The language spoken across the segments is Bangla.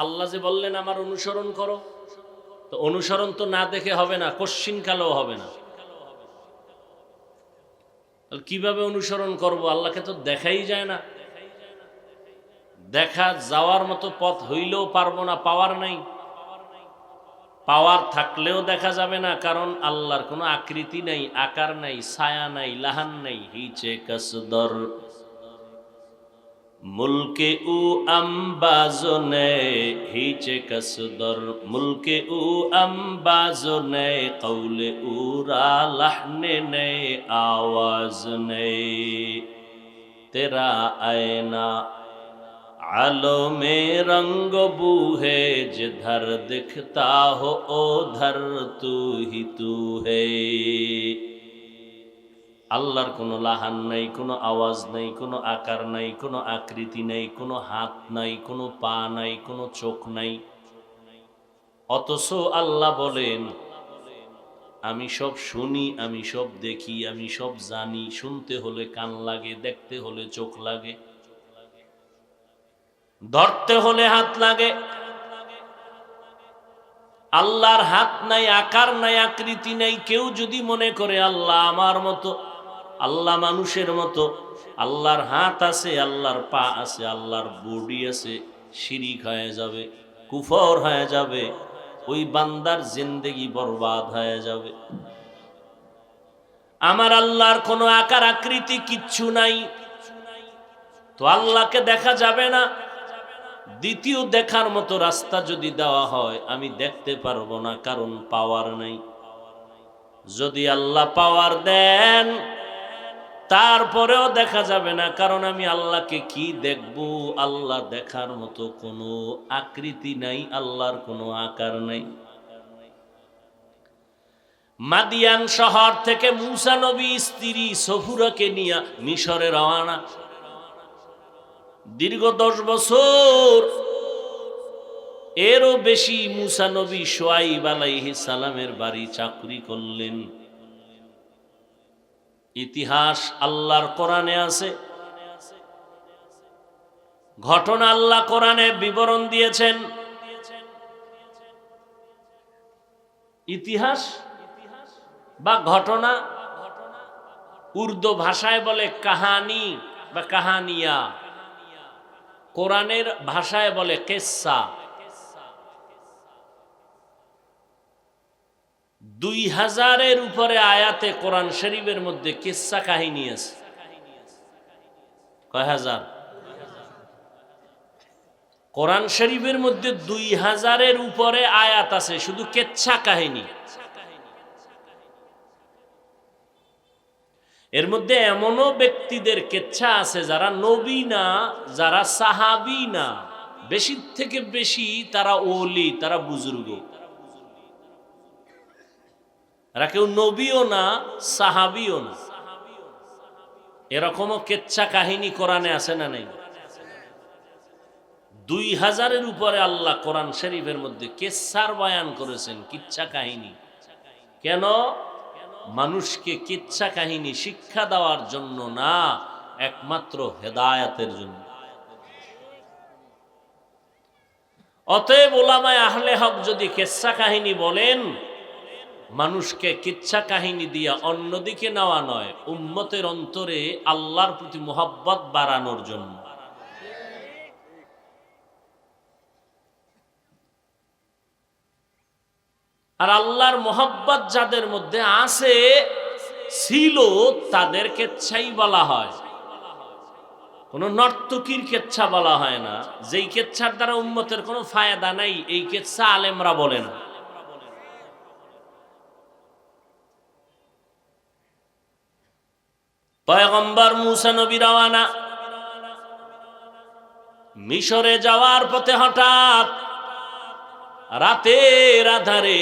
আল্লাহ যে বললেন আমার অনুসরণ করো, তো অনুসরণ তো না দেখে হবে না, কশ্চিনকালেও হবে না। কিভাবে অনুসরণ করব? আল্লাহকে তো দেখাই যায় না। দেখা যাওয়ার মতো পথ হইলেও পারবো না, পাওয়ার নাই। পাওয়ার থাকলেও দেখা যাবে না, কারণ আল্লাহর কোনো আকৃতি নাই, আকার নাই, ছায়া নাই, লাহান নাই। হিচে কসদর মুলকে উ আম্বাজনে, হিচে কসদর মুলকে উ আম্বাজনে, কৌলে উ রা লাহনে নে আওয়াজ নে, তেরা আয়না आलो में रंग बू है, जिधर दिखता हो ओधर तू ही तू है। আল্লাহর কোনো লাহান নাই, কোনো আওয়াজ নাই, কোনো আকার নাই, কোনো আকৃতি নাই, কোনো হাত নাই, কোনো পা নাই, কোনো চোখ নাই। অথচ আল্লাহ বলেন আমি সব শুনি, আমি সব দেখি, আমি সব জানি। শুনতে হলে কান লাগে, দেখতে হলে চোখ লাগে, ধরতে হলে হাত লাগে। আল্লাহর হাত নাই, আকার নাই, আকৃতি নাই। কেউ যদি মনে করে আল্লাহ আমার মতো, আল্লাহ মানুষের মতো, আল্লাহর হাত আছে, আল্লাহর পা আছে, আল্লাহর বডি আছে, শিরিক হয়ে যাবে, কুফর হয়ে যাবে, ওই বান্দার জিন্দেগি বরবাদ হয়ে যাবে। আমার আল্লাহর কোনো আকার আকৃতি কিচ্ছু নাই, তো আল্লাহকে দেখা যাবে না। দ্বিতীয় দেখার মতো রাস্তা যদি দেওয়া হয়, আমি দেখতে পারবো না, কারণ পাওয়ার নাই। যদি আল্লাহ পাওয়ার দেন, তারপরেও দেখা যাবে না, কারণ আমি আল্লাহকে কি দেখব? আল্লাহ দেখার মতো কোনো আকৃতি নাই, আল্লাহর কোনো আকার নাই। মাদিয়ান শহর থেকে মূসা নবী স্ত্রী সফুরাকে নিয়ে মিশরে রওনা। দীর্ঘ 10 বছর এরও বেশি মূসা নবী শুআইব আলাইহিস সালামের বাড়ি চাকরি করলেন। ইতিহাস আল্লাহর কোরআনে আছে, ঘটনা আল্লাহ কোরআনে বিবরণ দিয়েছেন। ইতিহাস বা ঘটনা উর্দু ভাষায় বলে কাহানি বা কাহানিয়া, কোরআনের ভাষায় বলে কিসসা। 2000-এর উপরে আয়াতে কোরআন শরীফের মধ্যে কিসসা কাহিনী আছে। কয় হাজার? কোরআন শরীফের মধ্যে 2000-এর উপরে আয়াত আছে শুধু কিচ্ছা কাহিনী। এর মধ্যে এমনও ব্যক্তিদের কিচ্ছা আছে যারা নবী না, যারা সাহাবী না, বেশি থেকে বেশি তারা ওলি, তারা বুজুর্গ। এরা কেউ নবীও না, সাহাবীও না। এরকমও কিচ্ছা কাহিনী কোরআনে আছে না নেই? 2000-এর উপরে আল্লাহ কোরআন শরীফের মধ্যে কিচ্ছার বয়ান করেছেন, কিচ্ছা কাহিনী। কেন? মানুষকে কিচ্ছা কাহিনী শিক্ষা দেওয়ার জন্য না, একমাত্র হেদায়েতের জন্য। অতএব উলামায়ে আহলে হক যদি কিচ্ছা কাহিনী বলেন, মানুষকে কিচ্ছা কাহিনী দিয়া অন্যদিকে নেওয়া নয়, উম্মতের অন্তরে আল্লাহর প্রতি মুহাব্বত বাড়ানোর জন্য। আর আল্লাহর মুহাব্বত যাদের মধ্যে আছে, ছিল, তাদের কেচ্ছাই বলা হয়। কোন নর্তকীর কেচ্ছা বলা হয় না। যেই কেচ্ছার দ্বারা উম্মতের কোনো ফায়দা নাই, এই কেচ্ছা আলেমরা বলে না। পয়গম্বর মূসা নবী রওয়ানা। মিশরে যাওয়ার পথে হঠাৎ রাতের আধারে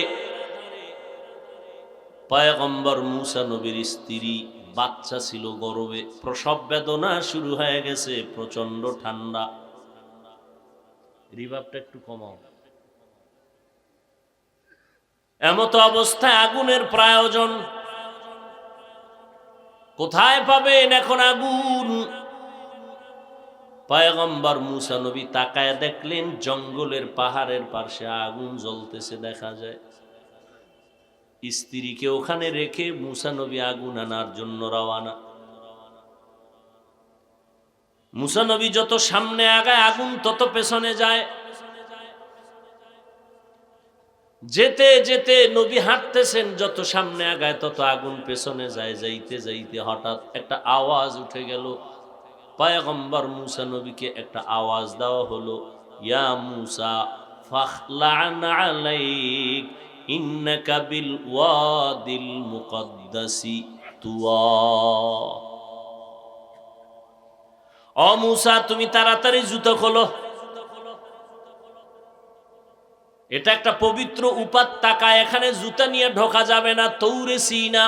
পয়গম্বর মূসা নবীর স্ত্রী, বাচ্চা ছিল গর্ভে, প্রসব বেদনা শুরু হয়ে গেছে, প্রচন্ড ঠান্ডা। রিভাবটা একটু কমাও। এমত অবস্থায় আগুনের প্রয়োজন। কোথায় পাবেন এখন আগুন? পয়গম্বর মুসা নবী তাকায় দেখলেন জঙ্গলের পাহাড়ের পাশে আগুন জ্বলতেছে দেখা যায়। স্ত্রীকে ওখানে রেখে মুসা নবী আগুন আনার জন্য রওয়ানা। মুসা নবী যত সামনে আগায় আগুন তত পেছনে যায়। যেতে যেতে নবী হাঁটতেছেন, যত সামনে আগায় তত আগুন পেছনে যায়। যাইতে যাইতে হঠাৎ একটা আওয়াজ উঠে গেল। পয়গম্বর মুসা নবীকে একটা আওয়াজ দেওয়া হলো, ইয়া মুসা ফাখলা'ন আলাইক ইন্নাকা বিল ওয়াদিল মুকদ্দাসি তুয়া। ও মুসা, তুমি তাড়াতাড়ি জুতো খোলো, এটা একটা পবিত্র উপত্যকা, এখানে জুতা নিয়ে ঢোকা যাবে না। তৌরে সিনা।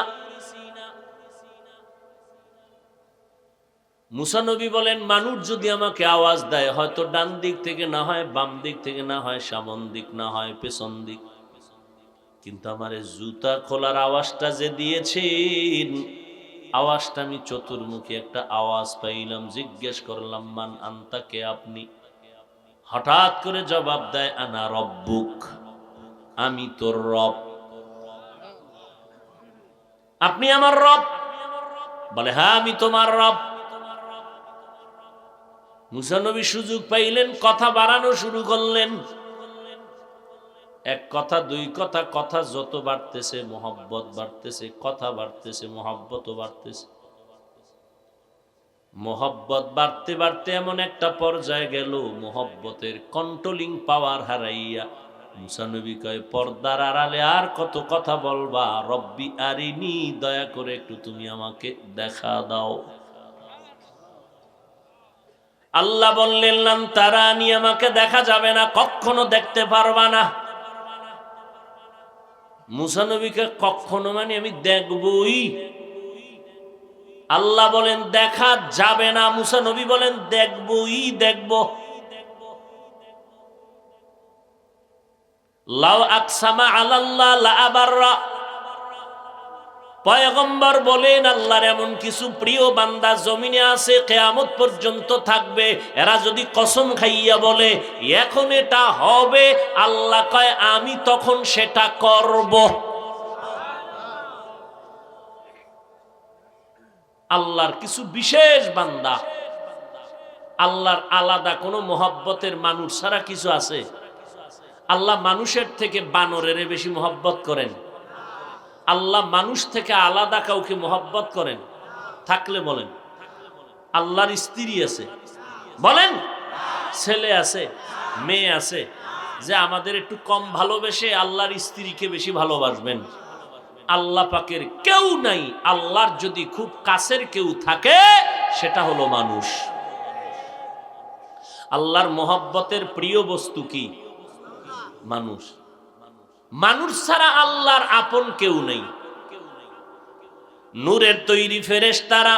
মুসা নবী বলেন, মানুষ যদি আমাকে আওয়াজ দেয়, হয়তো ডান দিক থেকে না হয় বাম দিক থেকে, না হয় সামন দিক, না হয় পেছন দিক, কিন্তু আমার জুতা খোলার আওয়াজটা যে দিয়েছেন, আওয়াজটা আমি চতুর্মুখী একটা আওয়াজ পাইলাম। জিজ্ঞেস করলাম, মান আনতা, কে আপনি? হঠাৎ করে জবাব দেয়, আনা রব্বুক, আমি তোর রব। আপনি আমার রব? বলে, হ্যাঁ আমি তোমার রব। মুসা নবী সুযোগ পাইলেন, কথা বাড়ানো শুরু করলেন। এক কথা দুই কথা, কথা যত বাড়তেছে মোহব্বত বাড়তেছে, কথা বাড়তেছে মোহব্বতও বাড়তেছে। মোহব্বত বাড়তে বাড়তে এমন একটা পর্যায়ে গেল, মোহব্বতের কন্ট্রোলিং পাওয়ার হারাইয়া মুসা নবী কয়, পর্দার আড়ালে আর কত কথা বলবা, রব্বি আরিনি, দয়া করে একটু তুমি আমাকে দেখা দাও। আল্লাহ বললেন, লান তারানি, আমাকে দেখা যাবে না, কখনো দেখতে পারবা না। মুসা নবীকে কখনো মানে আমি দেখবই। আল্লাহ বলেন দেখা যাবে না, মুসা নবী বলেন দেখবই দেখব। লাউ আকসামা আলাল্লাহ লা আবাররা। পয়গম্বর বলেন, আল্লাহর এমন কিছু প্রিয় বান্দা জমিনে আছে, কিয়ামত পর্যন্ত থাকবে, এরা যদি কসম খাইয়া বলে এখন এটা হবে, আল্লাহ কয় আমি তখন সেটা করব। আল্লাহর কিছু বিশেষ বান্দা, আল্লাহর আলাদা কোনো মহব্বতের মানুষ ছাড়া কিছু আছে? আল্লাহ মানুষের থেকে বানরের বেশি মহব্বত করেন? আল্লাহ মানুষ থেকে আলাদা কাউকে মহব্বত করেন? থাকলে বলেন। আল্লাহর স্ত্রী আছে? বলেন। ছেলে আছে, মেয়ে আছে, যে আমাদের একটু কম ভালোবেসে আল্লাহর স্ত্রীকে বেশি ভালোবাসবেন? আল্লাহ পাকের কেউ নাই। আল্লাহর যদি খুব কাছের কেউ থাকে, সেটা হলো মানুষ। আল্লাহর মহব্বতের প্রিয় বস্তু কি? মানুষ। মানুষ ছাড়া আল্লাহর আপন কেউ নেই। নূরের তৈরি ফেরেশতারা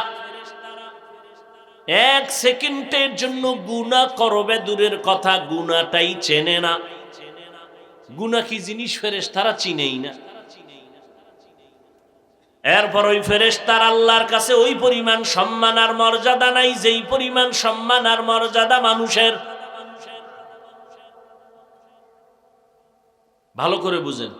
এক সেকেন্ডের জন্য গুনাহ করবে দূরের কথা, গুনাহটাই চেনে না। গুনাহ কি জিনিস ফেরেশতারা চিনেই না। এরপর ওই ফেরেশতার আল্লাহর কাছে ওই পরিমাণ সম্মান আর মর্যাদা নাই, যেই পরিমাণ সম্মান আর মর্যাদা মানুষের। ভালো করে বুঝেন,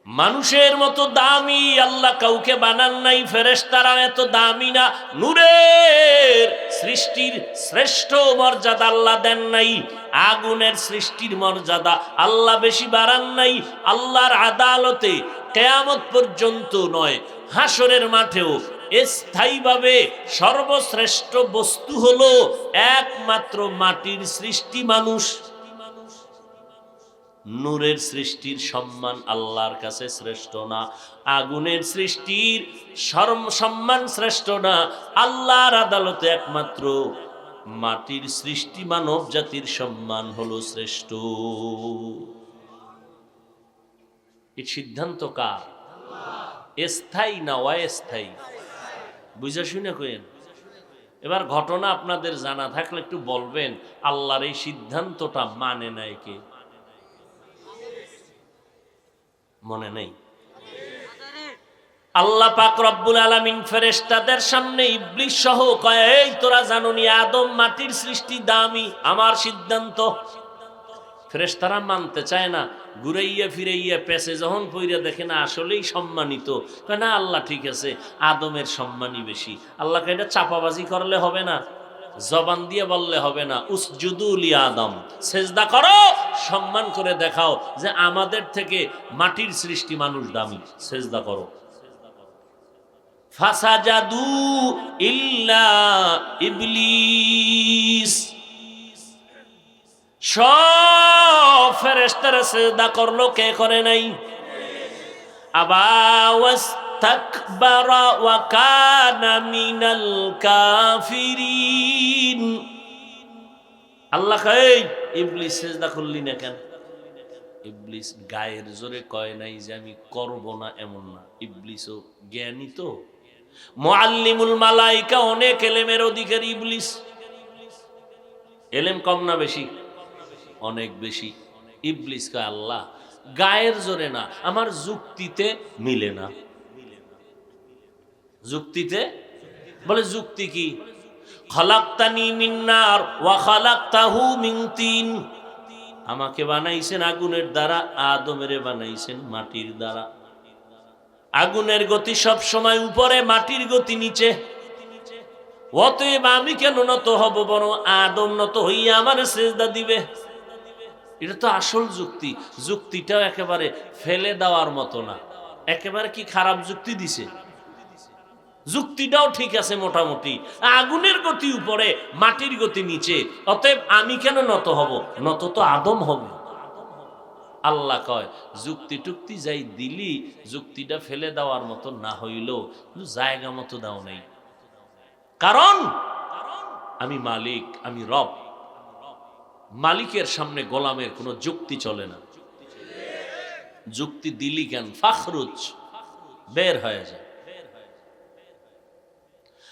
মানুষের মতো দামি আল্লাহ কাউকে বানান নাই। ফেরেশতারা এত দামি না। নূরের সৃষ্টির শ্রেষ্ঠ মর্যাদা আল্লাহ দেন নাই। আগুনের সৃষ্টির মর্যাদা আল্লাহ বেশি বাড়ান নাই। আল্লাহর আদালতে কিয়ামত পর্যন্ত নয়, হাসরের মাঠেও স্থায়ীভাবে সর্বশ্রেষ্ঠ বস্তু হলো একমাত্র মাটির সৃষ্টি মানুষ। নূরের সৃষ্টির সম্মান আল্লাহর কাছে শ্রেষ্ঠ না, আগুনের সৃষ্টির সম্মান শ্রেষ্ঠ না। আল্লাহর আদালতে একমাত্র মাটির সৃষ্টি মানব জাতির সম্মান হলো শ্রেষ্ঠ। এই সিদ্ধান্ত কার? স্থায়ী না অস্থায়ী? বুঝা শুনে কইেন। এবার ঘটনা আপনাদের জানা থাকলে একটু বলবেন, আল্লাহর এই সিদ্ধান্তটা মানে নাই কে? মনে নেই? আল্লাহ পাক রব্বুল আলামিন ফেরেশতাদের সামনে ইবলিস সহ কয়, এই তোরা জানোনি আদম মাটির সৃষ্টি দামি, আমার সিদ্ধান্ত। ফেরেশতারা মানতে চায় না, ঘুরাইয়া ফিরাইয়া পেছে যখন পইরা দেখে না আসলেই সম্মানিত, কয় না আল্লাহ ঠিক আছে, আদমের সম্মানই বেশি। আল্লাহকে এটা চাপাবাজি করলে হবে না, জবান দিয়ে বললে হবে না, উসজুদু লি আদম, সেজদা করো, সম্মান করে দেখাও যে আমাদের থেকে মাটির সৃষ্টি মানুষ দামি, সেজদা করো। ফাসাজাদু ইল্লা ইবলিস, সব ফেরেশতারা সিজদা করলো, কে করে নাই? আবা ওয়াস্তাকবারা ওয়া কানা মিনাল কাফিরিন। আল্লাহ কয়, ইবলিস সিজদা করলি না কেন? ইবলিস গায়ের জোরে কয় নাই যে আমি করব না, এমন না। ইবলিসও জ্ঞানী তো, মুআল্লিমুল মালাইকা, অনেক এলেমের অধিকারী ইবলিস। এলেম কম না বেশি? অনেক বেশি। ইবলিস কয় আল্লাহ গায়ের জোরে না, আমার যুক্তিতে মিলে না। যুক্তিতে বলে, যুক্তি কি? খালাকতানি মিন নার ওয়া খালাকতাহু মিন তিন, আমাকে বানাইছেন আগুনের দ্বারা, আদমেরে বানাইছেন মাটির দ্বারা। আগুনের গতি সব সময় উপরে, মাটির গতি নিচে। অতএব আমি কেন নত হব, বরং আদম নত হইয়া আমার সেজদা দিবে। এটা তো আসল যুক্তি। যুক্তিটাও একেবারে ফেলে দেওয়ার মতো না। একেবারে কি খারাপ যুক্তি দিছে? যুক্তিটাও ঠিক আছে মোটামুটি। আগুনের গতি উপরে, মাটির গতি নিচে, অতএব আমি কেন নত হব? নত তো আদম হবে। আল্লাহ কয়, যুক্তি টুক্তি যাই দিলি, যুক্তিটা ফেলে দেওয়ার মতো না হইলেও জায়গা মতো দাও নাই। কারণ আমি মালিক, আমি রব। মালিকের সামনে গোলামের কোনো যুক্তি চলে না। যুক্তি দিলি কেন? ফাখরুজ, বের হয়ে যায়।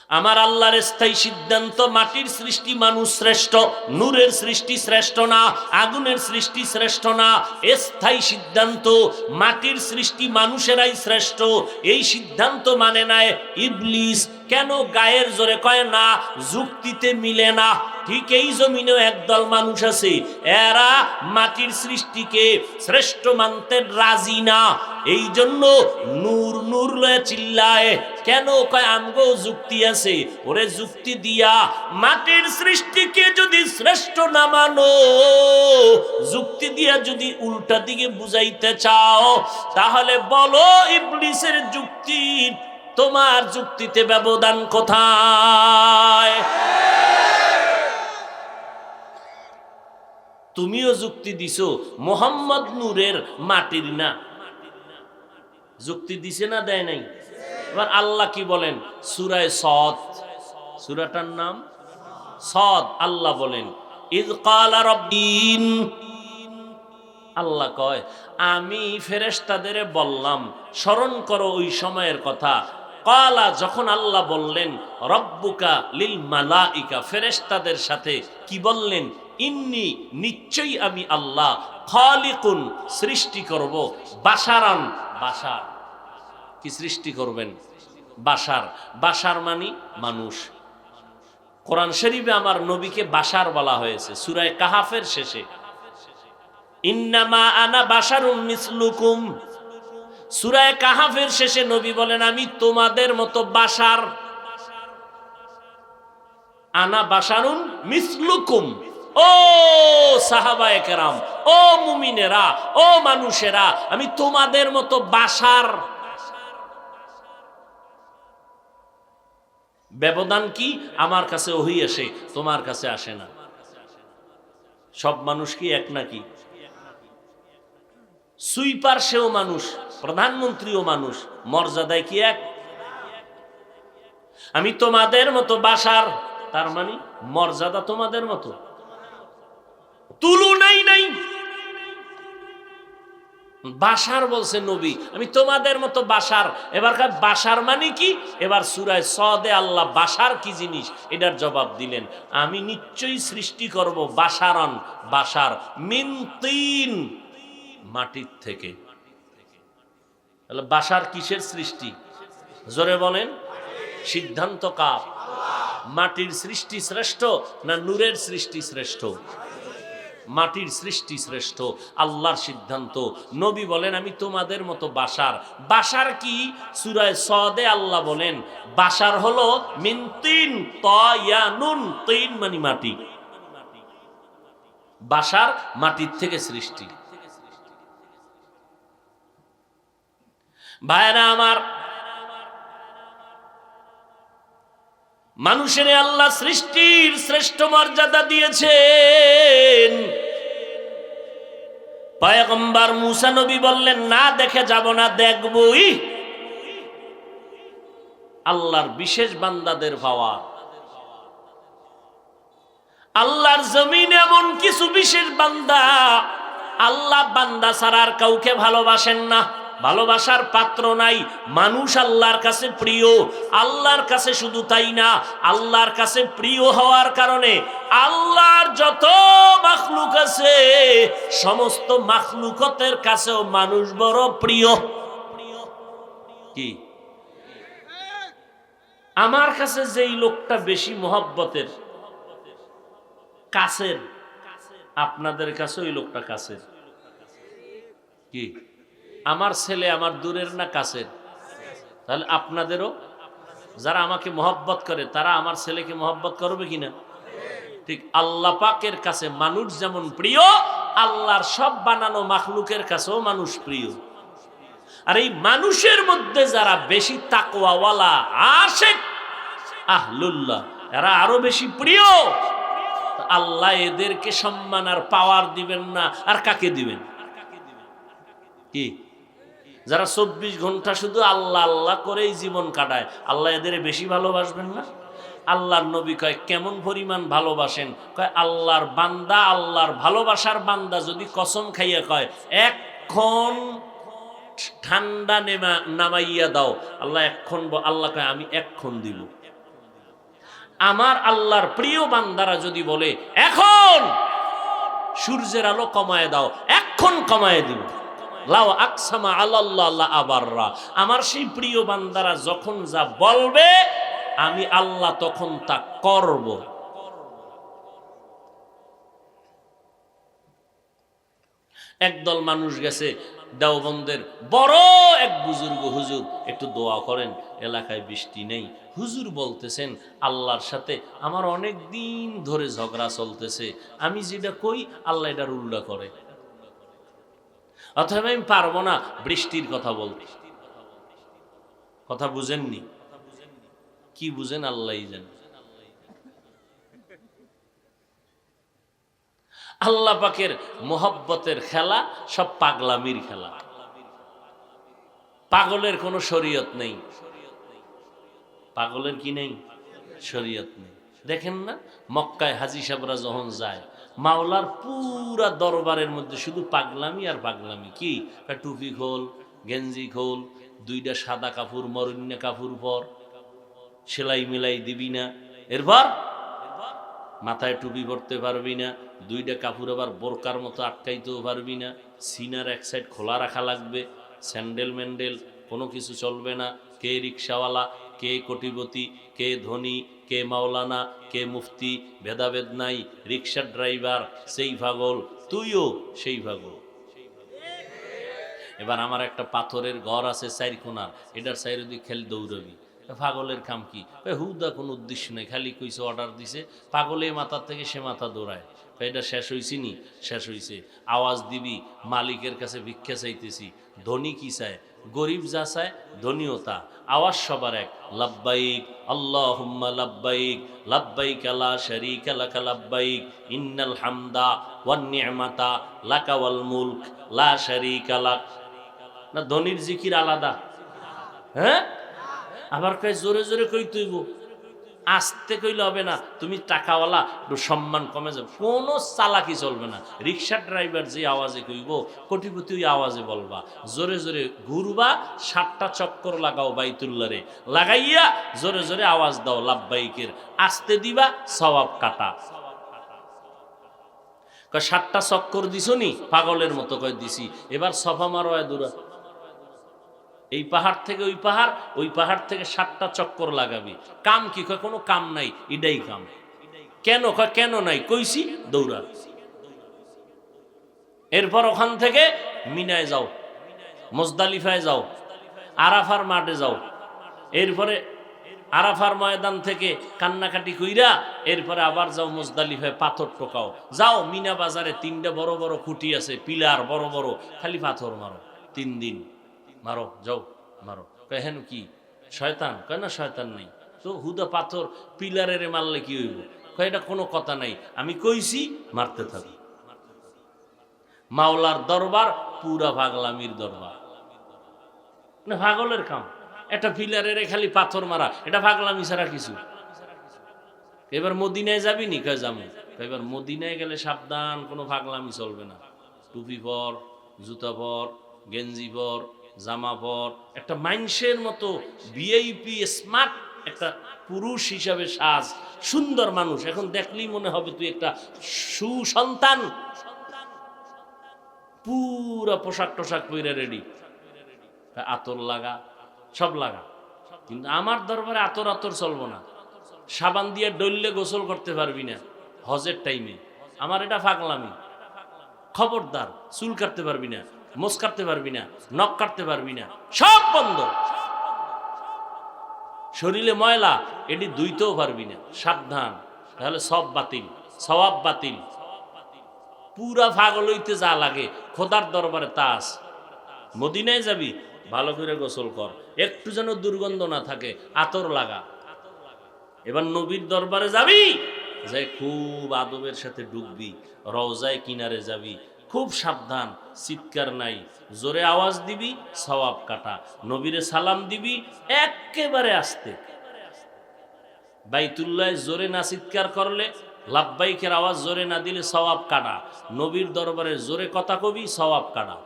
আমার আল্লাহর স্থায়ী সিদ্ধান্ত, মাটির সৃষ্টি মানুষ শ্রেষ্ঠ, নূরের সৃষ্টি শ্রেষ্ঠ না, আগুনের সৃষ্টি শ্রেষ্ঠ না। স্থায়ী সিদ্ধান্ত, মাটির সৃষ্টি মানুষেরাই শ্রেষ্ঠ। এই সিদ্ধান্ত মানে নাই ইবলিস। কেন? গায়ের জোরে কয় না, যুক্তিতে মিলে না। ঠিক এই জমিনেও একদল মানুষ আছে, এরা মাটির সৃষ্টিকে শ্রেষ্ঠ মানতে রাজি না। এই জন্য নূর নূর লয়ে চিল্লায়। কেন? কয় আমগো যুক্তি আছে। ওরে যুক্তি দিয়া মাটির সৃষ্টিকে যদি শ্রেষ্ঠ না মানো, যুক্তি দিয়া যদি উল্টা দিকে বুঝাইতে চাও, তাহলে বলো ইবলিসের যুক্তি তোমার যুক্তিতে ব্যবধান কোথায়? তুমিও যুক্তি দিছো মোহাম্মদ নূরের, মাটির না। যুক্তি দিছে না দেয় নাই? এবার আল্লাহ কি বলেন? সূরায়ে সদ, সূরাটার নাম সদ। আল্লাহ বলেন, ইয ক্বালা রাব্বিন, আল্লাহ কয় আমি ফেরেশতাদের বললাম, স্মরণ করো ওই সময়ের কথা। ক্বালা, যখন আল্লাহ বললেন, রব্বুকা লিল মালাইকা, ফেরেশতাদের সাথে কি বললেন? ইন্নী, নিশ্চয়ই আমি আল্লাহ, খালিকুন, সৃষ্টি করব, বাশারান, বাশার। কি সৃষ্টি করবেন? বাশার। বাশার মানে মানুষ। কোরআন শরীফে আমার নবীকে বাশার বলা হয়েছে, সূরা কাহাফের শেষে। ইন্নামা আনা বাশারুম মিসলুকুম, সূরা কাহাফের শেষে নবী বলেন, আমি তোমাদের মতো বাশার। আনা বাশারুন মিসলুকুম। ও সাহাবায়ে কেরাম, ও মুমিনেরা, ও মানুষেরা, আমি তোমাদের মতো বাশার। ব্যবধান কি? আমার কাছে ওহী আসে, তোমার কাছে আসে না। সব মানুষ কি এক নাকি? সুইপার সেও মানুষ, প্রধানমন্ত্রীও মানুষ, মর্যাদায় কি এক? আমি তোমাদের মতো বাশার, তার মানে মর্যাদা তোমাদের মতো, তুলনাই নাই। বাশার বলছে নবী, আমি তোমাদের মতো বাশার। এবার বাশার মানে কি? এবার সূরা সদে আল্লাহ বাশার কি জিনিস এটার জবাব দিলেন, আমি নিশ্চয়ই সৃষ্টি করব বাশারান, বাশার, মিন তিন, মাটির থেকে। তাহলে বাশার কিসের সৃষ্টি? জোরে বলেন, সিদ্ধান্ত কার? মাটির সৃষ্টি শ্রেষ্ঠ না নূরের সৃষ্টি শ্রেষ্ঠ? মাটির সৃষ্টি শ্রেষ্ঠ, আল্লাহর সিদ্ধান্ত। নবী বলেন আমি তোমাদের মতো বাশার। বাশার কি? সূরা সদে আল্লাহ বলেন বাশার হলো মিন তিন, তয়ানুন, তিন মানে মাটি। বাশার মাটির থেকে সৃষ্টি। ভাইরা আমার, মানুষের আল্লাহ সৃষ্টির শ্রেষ্ঠ মর্যাদা দিয়েছেন। পয়গম্বর মুসা নবী বললেন না দেখে যাব না, দেখবই। আল্লাহর বিশেষ বান্দাদের পাওয়া। আল্লাহর জমিনে এমন কিছু বিশেষ বান্দা, আল্লাহ বান্দা ছাড়া আর কাউকে ভালোবাসেন না, ভালোবাসার পাত্র নাই। মানুষ আল্লাহর কাছে প্রিয়। আল্লাহর কাছে শুধু তাই না, আল্লাহর কাছে প্রিয় হওয়ার কারণে আল্লাহর যত মাখলুক আছে সমস্ত মাখলুকতের কাছেও মানুষ বড় প্রিয়। কি? আমার কাছে যেই লোকটা বেশি মহব্বতের, কাছের, আপনাদের কাছে ওই লোকটা কাছের। কি? আমার ছেলে আমার দূরের না কাছের? তাহলে আপনাদেরও যারা আমাকে মহব্বত করে তারা আমার ছেলেকে মহব্বত করবে কিনা? ঠিক আল্লাহ পাকের কাছে মানুষ যেমন প্রিয়, আল্লাহর সব বানানো মাখলুকের কাছেও মানুষ প্রিয়। আর এই মানুষের মধ্যে যারা বেশি তাকওয়াওয়ালা, আশিক, আহলুল্লাহ, এরা আরো বেশি প্রিয়। আল্লাহ এদেরকে সম্মান আর পাওয়ার দিবেন না, আর কাকে দিবেন? কি? যারা 24 ঘন্টা শুধু আল্লাহ আল্লাহ করেই জীবন কাটায়, আল্লাহ এদের বেশি ভালোবাসবেন না? আল্লাহর নবী কয় কেমন পরিমাণ ভালোবাসেন? কয় আল্লাহর বান্দা, আল্লাহর ভালোবাসার বান্দা যদি কসম খাইয়া কয় এখন ঠান্ডা নামাইয়া দাও, আল্লাহ এক্ষণ, আল্লাহ কয় আমি এক্ষণ দিব। আমার আল্লাহর প্রিয় বান্দারা যদি বলে এখন সূর্যের আলো কমায় দাও, এক্ষণ কমায় দিব। লাও আকসামা আলাল্লাহ আবাররা, আমার সেই প্রিয় বান্দারা যখন যা বলবে আমি আল্লাহ তখন তা করব। একদল মানুষ গেছে দেওবন্দের বড় এক বুজুর্গ, হুজুর একটু দোয়া করেন, এলাকায় বৃষ্টি নেই। হুজুর বলতেছেন আল্লাহর সাথে আমার অনেক দিন ধরে ঝগড়া চলতেছে, আমি যেটা কই আল্লাহ এটার উল্টা করে, অথবা আমি পারবো না বৃষ্টির কথা বলতে। কথা বুঝেননি? কি বুঝেন আল্লাহই জানেন। আল্লাহ পাকের মোহব্বতের খেলা সব পাগলামির খেলা। পাগলের কোনো শরীয়ত নেই। পাগলের কি নেই? শরীয়ত নেই। দেখেন না মক্কায় হাজী সাহেবরা যখন যায়, মাওলার পুরা দরবারের মধ্যে শুধু পাগলামি আর পাগলামি। কি? টুপি খোল, গেঞ্জি খোল, দুইটা সাদা কাপড় মরণ্য কাপড় পর, সেলাই মিলাই দিবি না, এরপর মাথায় টুপি পরতে পারবি না, দুইটা কাপড় আবার বোরকার মতো আটকাইতেও পারবি না, সিনার এক সাইড খোলা রাখা লাগবে, স্যান্ডেল ম্যান্ডেল কোনো কিছু চলবে না। কে রিক্সাওয়ালা, কে কোটিপতি, কে ধনী, কে মাওলানা, কে মুফতি, ভেদাভেদ নাই। রিক্সার ড্রাইভার সেই পাগল, তুইও সেই পাগল। এবার আমার একটা পাথরের ঘর আছে চার কোণার, এটার চাইরে দিকে খেলে দৌড়াবি। পাগলের কাম কি? হুদা কোনো উদ্দেশ্য নেই, খালি কইছে অর্ডার দিছে, পাগলে মাথার থেকে সে মাথা দৌড়ায়। এটা শেষ হয়েছি নি? শেষ হয়েছে। আওয়াজ দিবি মালিকের কাছে ভিক্ষা চাইতেছি। ধনী কি চায়? গরিব যা চায় ধনীও তা। আওয়াজ সবার এক, লাব্বাইক আল্লাহুম্মা লাব্বাইক, লাব্বাইক লা শারীকা লাকা লাব্বাইক, ইন্নাল হামদা ওয়ান নি'মাতা লাকা ওয়াল মুলক লা শারীকা লাক। না ধনীর জিকির আলাদা? হ্যাঁ, আবার কয় জোরে জোরে কইতে হইব, আস্তে কইলে হবে না। তুমি টাকাওয়ালা, একটু সম্মান কমে যাবে, কোনো চালাকি চলবে না। রিক্সার ড্রাইভার যে আওয়াজে কইব, কোটিপতি ওই আওয়াজে বলবা। জোরে জোরে ঘুরবা, 7টা চক্কর লাগাও বাইতুল্লাহরে, লাগাইয়া জোরে জোরে আওয়াজ দাও লাব্বাইকের। আস্তে দিবা, সওয়াব কাটা। কয় 7টা চক্কর দিছো নি? পাগলের মতো কয় দিছি। এবার সফা মারো, দূরা এই পাহাড় থেকে ওই পাহাড়, ওই পাহাড় থেকে 7টা চক্কর লাগাবি। কাম কি? কয় কোনো কাম নাই, এটাই কাম। কেন? কয় কেন নাই? কইছি দৌড়া। এরপর ওখান থেকে মিনায় যাও, মুজদালিফায় যাও, আরাফার মাঠে যাও। এরপরে আরাফার ময়দান থেকে কান্নাকাটি কইরা এরপরে আবার যাও মুজদালিফায়, পাথর টোকাও। যাও মিনা বাজারে 3টা বড় বড় খুঁটি আছে, পিলার বড় বড়, খালি পাথর মারো 3 দিন মারো, যাও মারো। কয় হেন কি শয়তান? কয় না শয়তান নাই তো, হুদা পাথর পিলারের মারলে কি হইব? কয় এটা কোনো কথা নাই, আমি কইছি মারতে থাকো। মাওলার দরবার পুরা পাগলামির দরবার, না পাগলের কাম। একটা পিলারের খালি পাথর মারা, এটা পাগলামি ছাড়া কিছু। এবার মদিনায় যাবি নি? কয় যাবো। এবার মদিনায় গেলে সাবধান, কোনো পাগলামি চলবে না। টুপি পর, জুতা পর, গেঞ্জি পর, জামা পর, একটা মানুষের মতো ভিআইপি স্মার্ট একটা পুরুষ হিসাবে সাজ, সুন্দর মানুষ। এখন দেখলেই মনে হবে তুই একটা সুসন্তান। পুরা পোশাক টোশাক পরে রেডি, আতর লাগা, সব লাগা। কিন্তু আমার দরবারে আতর আতর চলবো না। সাবান দিয়ে ডললে গোসল করতে পারবি না হজের টাইমে, আমার এটা পাগলামি। খবরদার, চুল কাটতে পারবি না, মোছ কাটতে পারবি না, নখ কাটতে পারবি না, সব বন্ধ। শরীরে ময়লা, এটি ধুইতেও পারবি না, সাবধান, তাহলে সব বাতিল, সওয়াব বাতিল। পুরা পাগল হইতে যা লাগে খোদার দরবারে তা আছে। মদিনায় যাবি, ভালো করে গোসল কর, একটু যেন দুর্গন্ধ না থাকে, আতর লাগা। এবার নবীর দরবারে যাবি, যে খুব আদবের সাথে ঢুকবি, রওজায় কিনারে যাবি, খুব সাবধান, চিৎকার নাই, জোরে আওয়াজ দিবি, সওয়াব কাটা। নবীরে সালাম দিবি একেবারে আস্তে। বাইতুল্লাহ জোরে না চিৎকার করলে, লাব্বাইকের আওয়াজ জোরে না দিলে সওয়াব কাটা। নবীর দরবারে জোরে কথা কবি, সওয়াব কাটা।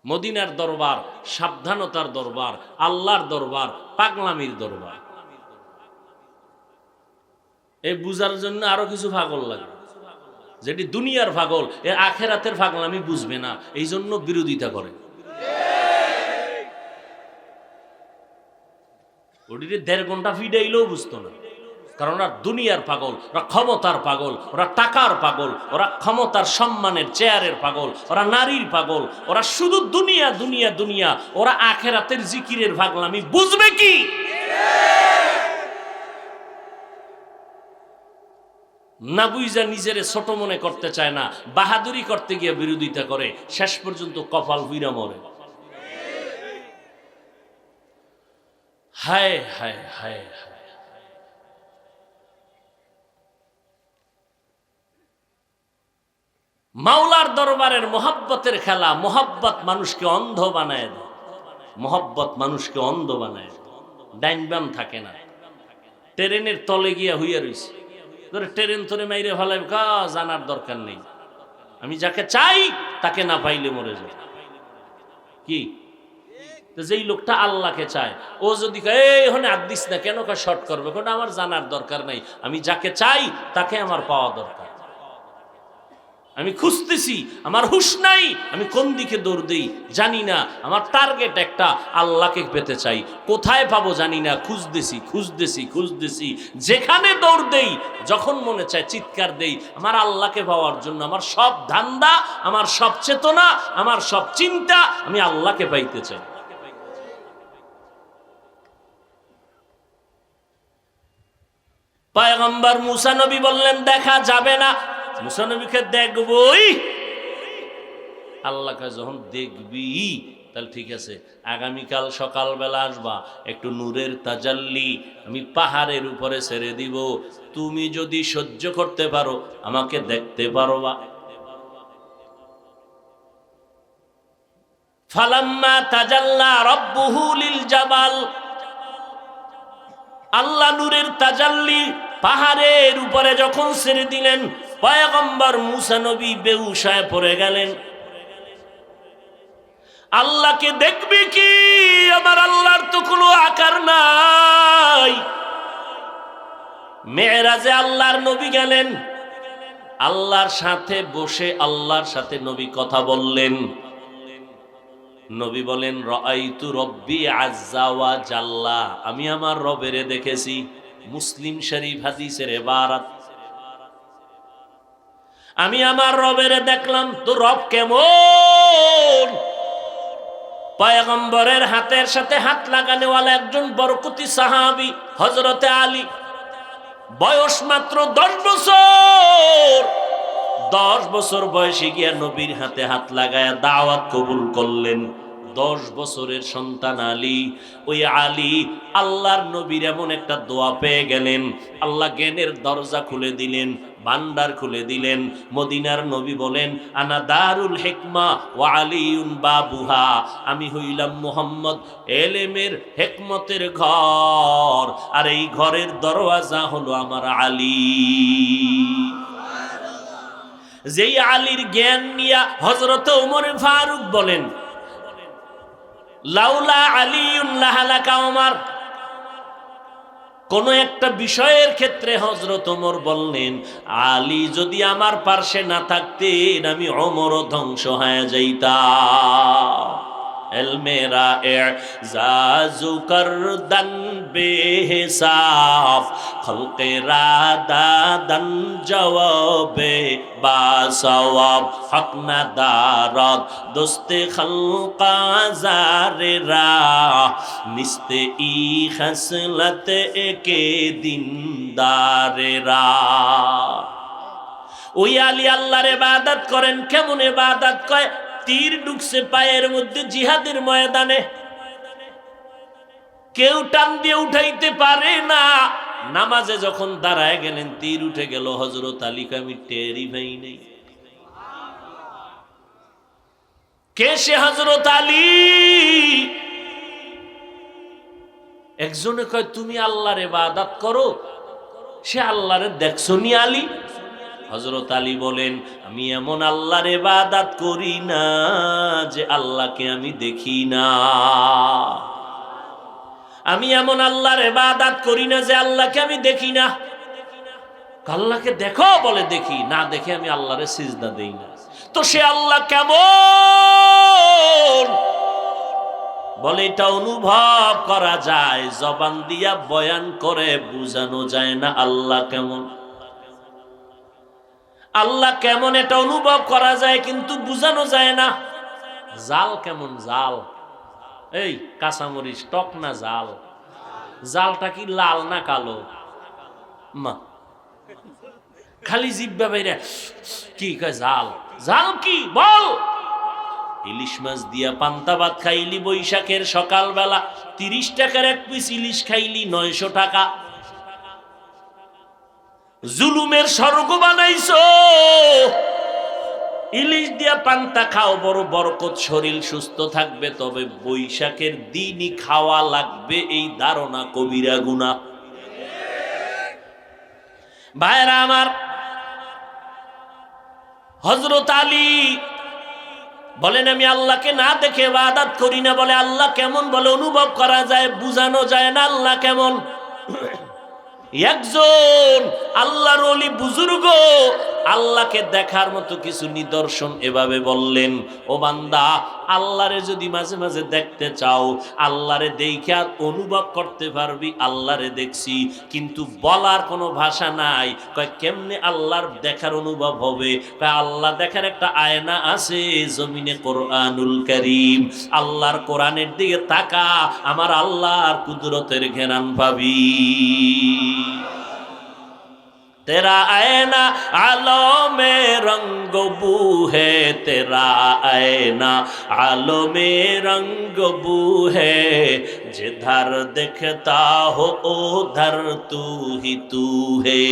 মদিনার দরবার সাবধানতার দরবার, আল্লাহর দরবার, পাগলামির দরবার। এই বুঝার জন্য আরো কিছু পাগল লাগে, যেটি দুনিয়ার পাগল, এ আখেরাতের পাগলামি বুঝবে না, এই জন্য বিরোধিতা করে। ওটিতে 1.5 ঘন্টা ফিডাইলেও বুঝতো না, কারণ ওরা দুনিয়ার পাগল, ওরা ক্ষমতার পাগল, ওরা টাকার পাগল, ওরা ক্ষমতার সম্মানের চেয়ারের পাগল, ওরা নারীর পাগল, ওরা শুধু দুনিয়া দুনিয়া দুনিয়া। ওরা আখেরাতের জিকিরের পাগলামি বুঝবে কি? না বুঝা নিজের ছোট মনে করতে চায় না, বাহাদুরি করতে গিয়ে বিরোধিতা করে, শেষ পর্যন্ত কপাল ভিড়া মরে। হায় হায় হায় হায়। মাওলার দরবারের মোহাব্বতের খেলা। মোহাব্বত মানুষকে অন্ধ বানায় দেয়, মোহাব্বত মানুষকে অন্ধ বানায় দেয়, ডাইন বাম থাকে না। ট্রেনের তলে গিয়া হইয়া রইছে, ধরে ট্রেন তোরে মাইরে ফেলাই, জানার দরকার নেই, আমি যাকে চাই তাকে না পাইলে মরে যায়। কি যেই লোকটা আল্লাহকে চায়, ও যদি ওখানে হাত দিস না কেন, শর্ট করবে, কোনটা আমার জানার দরকার নাই, আমি যাকে চাই তাকে আমার পাওয়া দরকার। আমি খুঁজতেছি, আমার হুঁশ নাই, আমি কোন দিকে দৌড় দেই জানি না, আমার টার্গেট একটা, আল্লাহকে পেতে চাই, কোথায় পাবো জানি না, খুঁজতেছি খুঁজতেছি খুঁজতেছি, যেখানে দৌড় দেই, যখন মনে চায় চিৎকার দেই, আমার আল্লাহকে পাওয়ার জন্য। আমার সব ধান্দা, আমার সব চেতনা, আমার সব চিন্তা, আমি আল্লাহকে পাইতে চাই। পয়গম্বর মুসা নবী বললেন দেখা যাবে না। মুসা নবীকে দেখবই। আল্লাহকে যখন দেখবি তাহলে ঠিক আছে, আগামীকাল সকালবেলা আসবা, একটু নূরের তাজাল্লি আমি পাহাড়ের উপরে ছেড়ে দিব, তুমি যদি সহ্য করতে পারো আমাকে দেখতে পারবা। ফালাম্মা তাজাল্লা রাব্বুহু লিল জাবাল, আল্লাহ নূরের তাজাল্লি পাহাড়ের উপরে যখন ছেড়ে দিলেন, পয়গম্বর মুসা নবী বেহুশ হয়ে পড়ে গেলেন। আল্লাহকে দেখবি কি? আমার আল্লাহর তো কোনো আকার নাই। মেরাজে আল্লাহর নবী গেলেন, আল্লাহর সাথে বসে আল্লাহর সাথে নবী কথা বললেন। নবী বলেন রাআইতু রব্বি আজ্জা ওয়া জাল্লা, আমি আমার রবেরে দেখেছি। মুসলিম শরীফ হাদিসের ইবারত, আমি আমার রবেরে দেখলাম। তো রব কেমন? পয়গম্বরের হাতের সাথে হাত লাগানোওয়ালা একজন বরকতি সাহাবী হযরতে আলী, বয়স মাত্র 10 বছর। 10 বছর বয়সে গিয়া নবীর হাতে হাত লাগায়া দাওয়াত কবুল করলেন। 10 বছরের সন্তান আলী। ওই আলী আল্লাহর নবীর এমন একটা দোয়া পেয়ে গেলেন, আল্লাহ জ্ঞানের দরজা খুলে দিলেন, ভান্ডার খুলে দিলেন। মদিনার নবী বলেন আনা দারুল হিকমা ওয়া আলিউন বাবুহা, আমি হইলাম মুহাম্মদ এলেমের হিকমতের ঘর, আর এই ঘরের দরওয়াজা হলো আমার আলী। যেই আলীর জ্ঞান নিয়া হযরত ওমর ফারুক বলেন লাউলা আলিউন লাহালাকা ওমর। কোন একটা বিষয়ের ক্ষেত্রে হযরত ওমর বললেন আলী যদি আমার পার্শ্বে না থাকতেন আমি ওমরও ধ্বংস হয়ে যাইতাম। এলমেরা এজাজু করদন বেহিসাব, খলকেরা দাদন জওয়াবে বাসওয়াব, হক না দারদ দোস্তে খলকা জারেরা, নিস্তে ই খসলত একে দিনদারেরা। ওই আলী আল্লাহর ইবাদত করেন। কেমন ইবাদত? কয় তীর ঢুকছে পায়ের মধ্যে জিহাদের ময়দানে, কেউ টান দিয়ে উঠাইতে পারে না। নামাজে যখন দাঁড়ায় গেলেন তীর উঠে গেল। হযরত আলী কয় আমি টেরই পাই নাই। কে সে হযরত আলী? একজনে কয় তুমি আল্লাহর ইবাদত করো, সে আল্লাহরে দেখছো নি আলী? হযরত আলী বলেন আমি এমন আল্লাহর ইবাদত করি না যে আল্লাহকে আমি দেখি না। আমি এমন আল্লাহর ইবাদত করি না যে আল্লাহকে আমি দেখি না। আল্লাহকে দেখো? বলে দেখি। না দেখে আমি আল্লাহরে সিজদা দেই না। তো সে আল্লাহ কেমন? বলে এটা অনুভব করা যায়, জবান দিয়া বয়ান করে বোঝানো যায় না আল্লাহ কেমন। আল্লাহ কেমন এটা অনুভব করা যায় কিন্তু বোঝানো যায় না। জাল কেমন? জাল এই কাঁচামরিচ টক না জাল? জালটা কি লাল না কালো? মা খালি জিব্বা বাইরে কি কয় জাল। জাল কি বল? ইলিশ মাছ দিয়া পান্তা ভাত খাইলি বৈশাখের সকালবেলা, 30 টাকার এক পিস ইলিশ খাইলি 900 টাকা। জুলুমের স্বর্গ বানাইছো। ইলিশ দিয়া পান্তা খাও, বড় বরকত, শরীর সুস্থ থাকবে। তবে বৈশাখের দিনই খাওয়া লাগবে এই ধারণা কবিরা গুনাহ। ভাইরা আমার, হযরত আলী বলেন আমি আল্লাহকে না দেখে ইবাদত করি না। বলে আল্লাহ কেমন? বলে অনুভব করা যায়, বুঝানো যায় না আল্লাহ কেমন। একজন আল্লাহর ওলি বুজুর্গ আল্লাহকে দেখার মতো কিছু নিদর্শন এভাবে বললেন, ও বান্দা আল্লাহরে যদি মাঝে মাঝে দেখতে চাও, আল্লাহরে দেখে অনুভব করতে পারবি আল্লাহরে দেখছি, কিন্তু বলার কোনো ভাষা নাই। কয় কেমনে আল্লাহর দেখার অনুভব হবে? কয় আল্লাহ দেখার একটা আয়না আছে জমিনে, কোরআনুল কারীম। আল্লাহর কোরআনের দিকে তাকা, আমার আল্লাহর কুদরতের ঘেরান পাবি। तेरा आईना आलो में रंग बू है, तेरा आईना आलो में रंग बू है, जिधर देखता हो उधर तू ही तू है।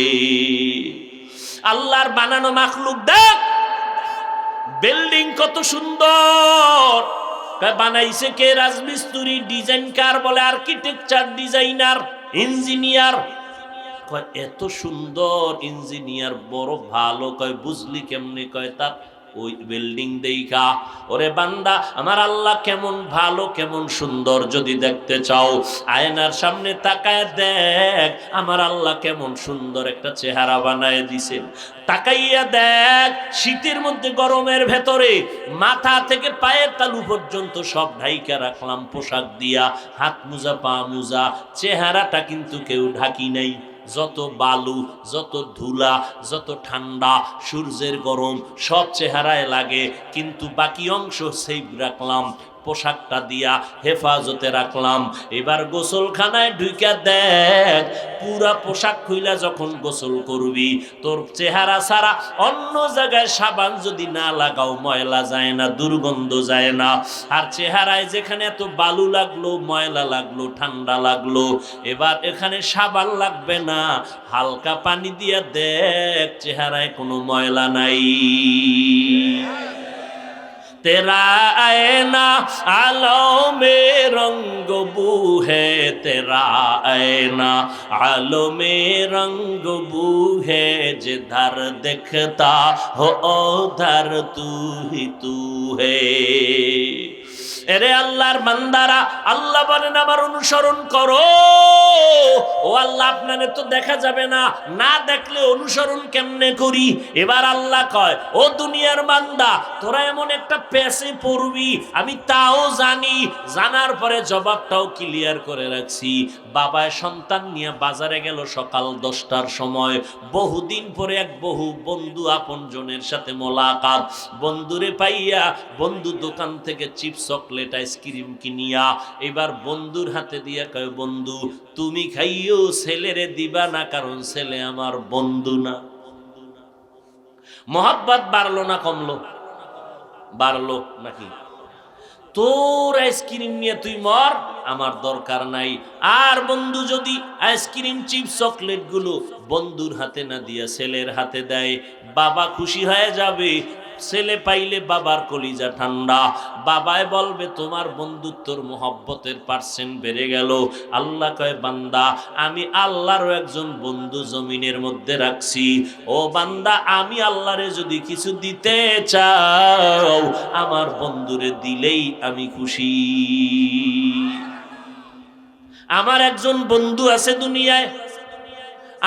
আল্লাহর বানানো মাখলুক দেখ, বিল্ডিং কত সুন্দর। বানাইছে কে? রাজমিস্ত্রি, ডিজাইনকার বলে আর্কিটেকচার, ডিজাইনার, ইঞ্জিনিয়ার। কয় এত সুন্দর ইঞ্জিনিয়ার, বড় ভালো। কয় বুঝলি কেমনে? কয় তার ওই বিল্ডিং দেখা। ওরে বান্দা, আমার আল্লাহ কেমন ভালো কেমন সুন্দর যদি দেখতে চাও, আয়নার সামনে তাকায় দেখ আমার আল্লাহ কেমন সুন্দর একটা চেহারা বানায় দিছেন। তাকাইয়া দেখ, শীতের মধ্যে গরমের ভেতরে মাথা থেকে পায়ের তালু পর্যন্ত সব ঢাইকা রাখলাম পোশাক দিয়া, হাত মোজা পা মোজা, চেহারাটা কিন্তু কেউ ঢাকি নাই। যত বালু, যত ধুলা, যত ঠান্ডা, সূর্যের গরম সব চেহারায় লাগে, কিন্তু বাকি অংশ সেভ রাখলাম, পোশাকটা দিয়া হেফাজতে রাখলাম। এবার গোসলখানায় ঢুইকা দেখ, পুরা পোশাক খুইলা যখন গোসল করবি, তোর চেহারা ছাড়া অন্য জায়গায় সাবান যদি না লাগাও ময়লা যায় না, দুর্গন্ধ যায় না। আর চেহারায় যেখানে এত বালু লাগলো, ময়লা লাগলো, ঠান্ডা লাগলো, এবার এখানে সাবান লাগবে না, হালকা পানি দিয়া দেখ চেহারায় কোনো ময়লা নাই। तेरा आईना आलों में रंग बू है, तेरा आईना आलों में रंग बू है, जिधर दिखता हो उधर तू ही तू है। এরে আল্লাহর বান্দারা, আল্লাহ বলেন আমার অনুসরণ করো। ও আল্লাহ, আপনারে তো দেখা যাবে না, না দেখলে অনুসরণ কেমনে করি? এবার আল্লাহ কয়, ও দুনিয়ার বান্দা, তোরা এমন একটা পেছে পড়বি, আমি তাও জানি, জানার পরে জবাবটাও ক্লিয়ার করে রাখছি। বাবায় সন্তান নিয়ে বাজারে গেল সকাল 10টার সময়, বহুদিন পরে এক বহু বন্ধু আপনজনের সাথে মোলাকাত। বন্ধুরে পাইয়া বন্ধু দোকান থেকে চিপস চকলেট আইসক্রিম কিনিয়া এবার বন্ধুর হাতে দিয়া কয়, বন্ধু তুমি খাইও, ছেলেরে দিবা না, কারণ ছেলে আমার বন্ধু না। মোহাব্বত বাড়লো না কমলো? বাড়লো নাকি? তোর আইসক্রিম নিয়ে তুই মর, আমার দরকার নাই। আর বন্ধু যদি আইসক্রিম চিপস চকলেট গুলো বন্ধুর হাতে না দিয়া ছেলের হাতে দেয়, বাবা খুশি হয়ে যাবে। ছেলে পাইলে বাবার কলিজা ঠান্ডা, বাবায় বলবে তোমার বন্ধুত্বর মোহব্বতের পার্সেন্ট বেড়ে গেল। আল্লাহ কয়, বান্দা আমি আল্লাহরও একজন বন্ধু জমিনের মধ্যে রাখছি। ও বান্দা, আমি আল্লাহরে যদি কিছু দিতে চাও, আমার বন্ধুরে দিলেই আমি খুশি। আমার একজন বন্ধু আছে দুনিয়ায়,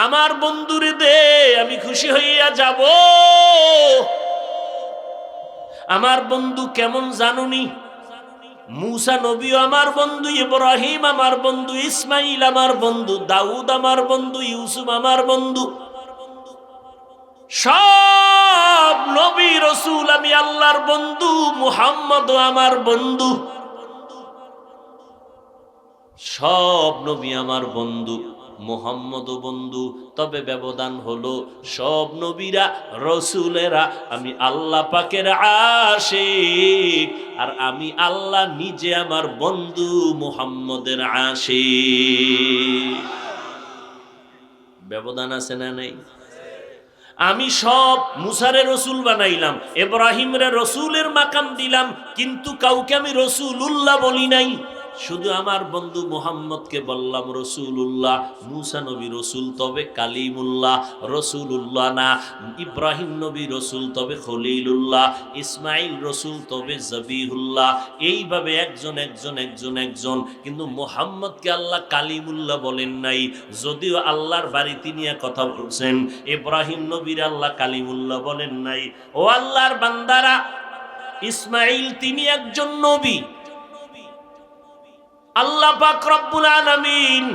আমার বন্ধুরে দে, আমি খুশি হইয়া যাব। আমার বন্ধু কেমন জানুনি? মুসা নবীও আমার বন্ধু, ইব্রাহিম আমার বন্ধু, ইসমাইল আমার বন্ধু, দাউদ আমার বন্ধু, ইউসুফ আমার বন্ধু। সব নবী রাসূল আমি আল্লাহর বন্ধু, মুহাম্মদ আমার বন্ধু। সব নবী আমার বন্ধু, মুহাম্মদ বন্ধু। তবে ব্যবধান হলো, সব নবীরা রসুলেরা আমি আল্লাহ পাকের আশিক, আর আমি আল্লাহ নিজে আমার বন্ধু মুহাম্মদের আশিক। ব্যবধান আছে না নাই? আমি সব মুসারে রসুল বানাইলাম, ইব্রাহিমরে রসুলের মাকাম দিলাম, কিন্তু কাউকে আমি রসুলুল্লাহ বলি নাই। শুধু আমার বন্ধু মুহাম্মদকে বললাম রসুলুল্লাহ। মুসা নবী রসুল, তবে কালিমুল্লাহ, রসুলুল্লাহ না। ইব্রাহিম নবী রসুল, তবে খলিলুল্লাহ। ইসমাইল রসুল, তবে জবিহুল্লাহ। এইভাবে একজন একজন একজন একজন, কিন্তু মুহাম্মদকে আল্লাহ কালিমুল্লাহ বলেন নাই। যদিও আল্লাহর বাড়িতে নিয়ে কথা বলছেন, ইব্রাহিম নবীর আল্লাহ কালিমুল্লাহ বলেন নাই। ও আল্লাহর বান্দারা, ইসমাইল তিনি একজন নবী। আল্লাহ পাক রব্বুল আলামিন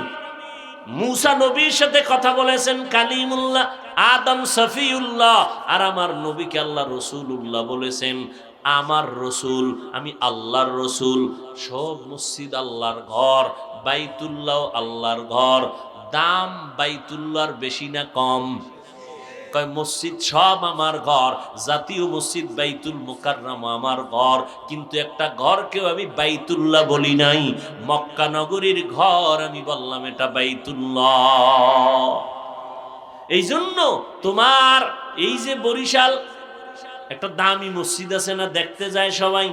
মুসা নবীর সাথে কথা বলেছেন কালিমুল্লাহ, আদম সফিউল্লাহ, আর আমার নবীকে আল্লাহ রসুলুল্লাহ বলেছেন। আমার রসুল, আমি আল্লাহর রসুল। সব মসজিদ আল্লাহর ঘর, বাইতুল্লাহ আল্লাহর ঘর। দাম বাইতুল্লাহর বেশি না কম? কয় মসজিদ সব আমার ঘর, জাতীয় মসজিদ বাইতুল মুকাররম আমার ঘর, কিন্তু একটা ঘরকেও আমি বাইতুল্লাহ বলি নাই। মক্কা নগরীর ঘর আমি বললাম এটা বাইতুল্লাহ। এই জন্য তোমার এই যে বরিশাল একটা দামি মসজিদ আছে না, দেখতে যায় সবাই,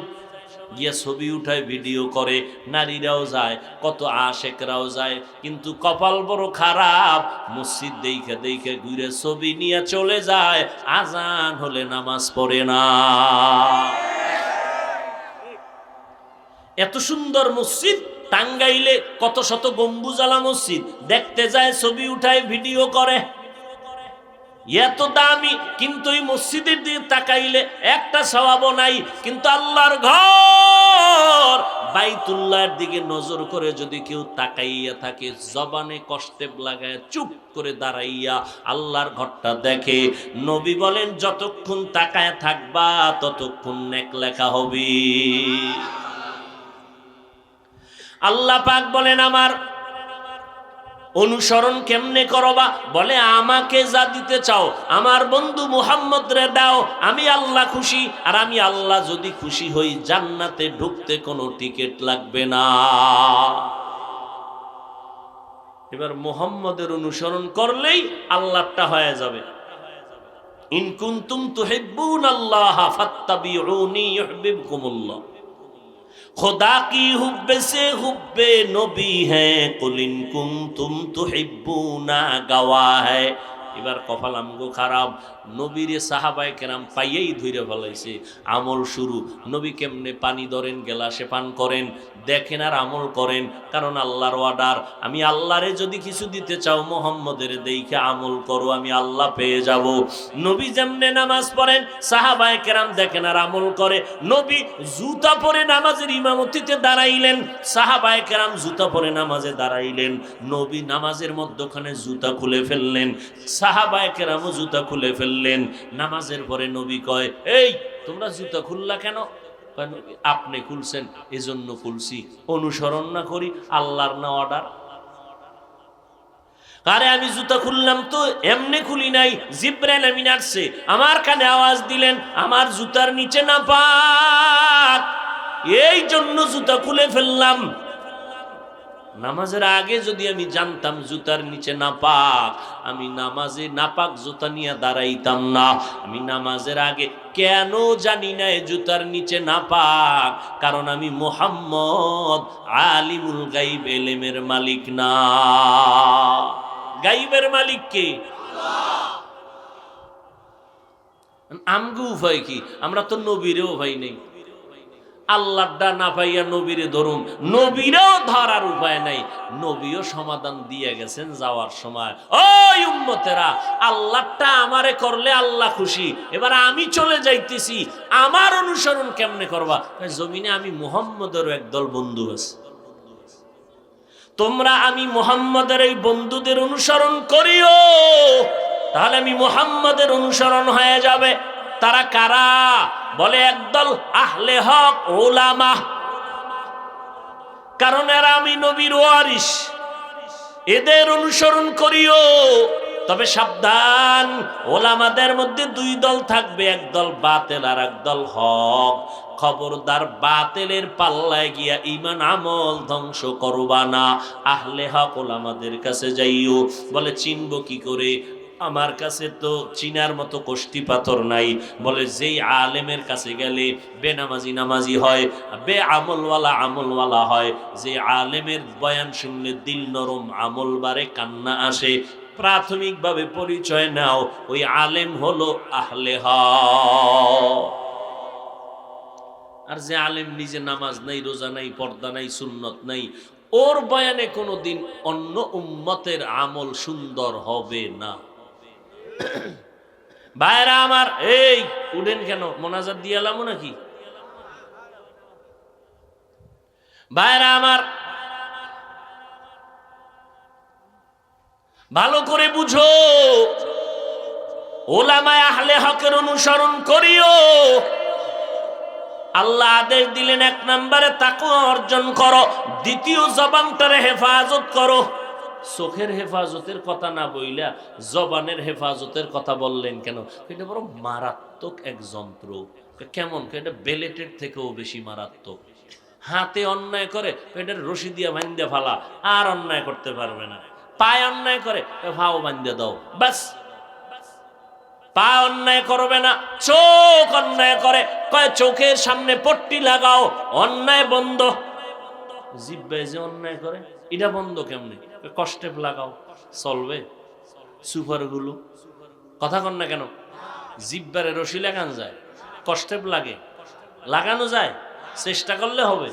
গিয়া ছবি উঠায়, ভিডিও করে, নারীরাও যায়, কত আশেকরাও যায়, কিন্তু কপাল বড় খারাপ, মসজিদ দেখে দেখে ঘুরে ছবি নিয়ে চলে যায়, আজান হলে নামাজ পড়ে না। এত সুন্দর মসজিদ, টাঙ্গাইলে কত শত গম্বুজালা মসজিদ, দেখতে যায়, ছবি উঠায়, ভিডিও করে, এত দামি, কিন্তু এই মসজিদের দিকে তাকাইলে একটা সওয়াবও নাই। কিন্তু আল্লাহর ঘর বাইতুল্লাহর দিকে নজর করে যদি কেউ তাকাইয়া থাকে, জবানে কষ্টে লাগায় চুপ করে দাঁড়াইয়া আল্লাহর ঘরটা দেখে, নবী বলেন যতক্ষণ তাকায় থাকবা ততক্ষণ নেক লেখা হবে। আল্লাহ পাক বলেন আমার অনুসরণ কেমনে করবা? বলে আমাকে যা দিতে চাও আমার বন্ধু মুহাম্মদ রে দাও, আমি আল্লাহ খুশি, আর আমি আল্লাহ যদি খুশি হই জান্নাতে ঢুকতে কোনো টিকিট লাগবে না। এবার মুহাম্মদের অনুসরণ করলেই আল্লাহটা হয়ে যাবে। ইন কুনতুম তুহিব্বুনাল্লাহ ফাত্তাবিউনি ইউহিব্বুকুমুল্লাহ। खुदा की हुब्बे से हुब्बे नबी है कुल इन कुंतुम तुहिब्बुना गवाह है। এবার কপাল আমগো খারাপ, নবীরে সাহাবায়ে কেরাম পাইয়েই ধইরা ফেলাইছে, আমল শুরু। নবী কেমনে পানি ধরেন, গেলাসে পান করেন, দেখেন আর আমল করেন, কারণ আল্লাহর অর্ডার। আমি আল্লাহরে যদি কিছু দিতে চাও মুহাম্মদের দেইখা আমল করো, আমি আল্লাহ পেয়ে যাব। নবী যেমনে নামাজ পড়েন, সাহাবায়ে কেরাম দেখেন আর আমল করে। নবী জুতা পরে নামাজের ইমামতিতে দাঁড়াইলেন, সাহাবায়ে কেরাম জুতা পরে নামাজে দাঁড়াইলেন। নবী নামাজের মধ্যখানে জুতা খুলে ফেললেন, সাহাবায়ে কেরামও জুতা খুলে ফেললেন। নামাজের পরে নবী কয়, এই তোমরা জুতা খুললা কেন? আপনি খুলছেন এজন্য খুলছি, অনুসরণ না করি আল্লাহর না অর্ডার? আরে আমি জুতা খুললাম তো এমনি খুলি নাই, জিব্রাইল আমিন আসছে, আমার কানে আওয়াজ দিলেন আমার জুতার নিচে না পাক, এই জন্য জুতা খুলে ফেললাম। নামাজের আগে যদি আমি জানতাম জুতার নিচে নাপাক, আমি নামাজে নাপাক জুতা নিয়ে দাঁড়াইতাম না। আমি নামাজের আগে কেন জানি না জুতার নিচে নাপাক, কারণ আমি মুহাম্মদ আলিমুল গাইব, ইলমের মালিক না। গাইবের মালিক কে? আমগো উপায় কি? আমরা তো নবীরেও ভাই নেই, আল্লাহটা না পাইয়া নবীরে ধরুন, নবীরেও ধরার উপায় নাই। নবীও সমাধান দিয়ে গেছেন যাওয়ার সময়, ওই উম্মতেরা আল্লাহটা আমারে করলে আল্লাহ খুশি, এবার আমি চলে যাইতেছি, আমার অনুসরণ কেমনে করবা? জমিনে আমি মুহাম্মদেরও একদল বন্ধু আছে, তোমরা আমি মুহাম্মদের এই বন্ধুদের অনুসরণ করিও, তাহলে আমি মুহাম্মদের অনুসরণ হয়ে যাবে। তারা কারা? বলে একদল আহলে হক উলামা, কারণ এরা আমি নবীর ওয়ারিস, এদের অনুসরণ করিও। তবে সাবধান, ওলামাদের মধ্যে দুই দল থাকবে, একদল বাতিল আর একদল হক। খবরদার বাতিলের পাল্লায় গিয়া ঈমান আমল ধ্বংস করবা না। আহলে হক ওলামাদের কাছে যাইও। বলে চিনবো কি করে? আমার কাছে তো চিনার মতো কষ্টি পাথর নাই। বলে যেই আলেমের কাছে গেলে বেনামাজি নামাজি হয়, বে আমলওয়ালা আমলওয়ালা হয়, যে আলেমের বয়ান শুনলে দিল নরম, আমল বাড়ে, কান্না আসে, প্রাথমিকভাবে পরিচয় নাও, ওই আলেম হলো আহলে হক। আর যে আলেম নিজে নামাজ নাই, রোজা নাই, পর্দা নাই, সুন্নত নাই, ওর বয়ানে কোনোদিন অন্য উম্মতের আমল সুন্দর হবে না। ভাইরা আমার, এই উঠেন কেন? মোনাজাত দিয়ে এলাম নাকি? ভাইরা আমার ভালো করে বুঝো, ওলামায়ে আহলে হকের অনুসরণ করিও। আল্লাহ আদেশ দিলেন, এক নম্বরে তাকওয়া অর্জন করো, দ্বিতীয় জবানটারে হেফাজত করো। চোখের হেফাজতের কথা না বইলা জবানের হেফাজতের কথা বললেন কেন? এটা বড় মারাত্মক এক যন্ত্র। কেমন? এটা বেলেটের থেকেও বেশি মারাত্মক। হাতে অন্যায় করে পেটের রশি দিয়া বান্ধে ফালা, আর অন্যায় করতে পারবে না। পায়ে অন্যায় করে ভাও বান্ধে দাও, বাস। পা অন্যায় করবে না, চোখ অন্যায় করে, কয় চোখের সামনে পট্টি লাগাও, অন্যায় বন্ধ। জিহ্বায় যে অন্যায় করে এটা বন্ধ কেমনে? কষ্টে লাগাও, চলবে? সুপার গুলো কথা কন না কেন? জিহ্বারে রশি লাগানো যায়, কষ্টে লাগে, লাগানো যায়, চেষ্টা করলে হবে,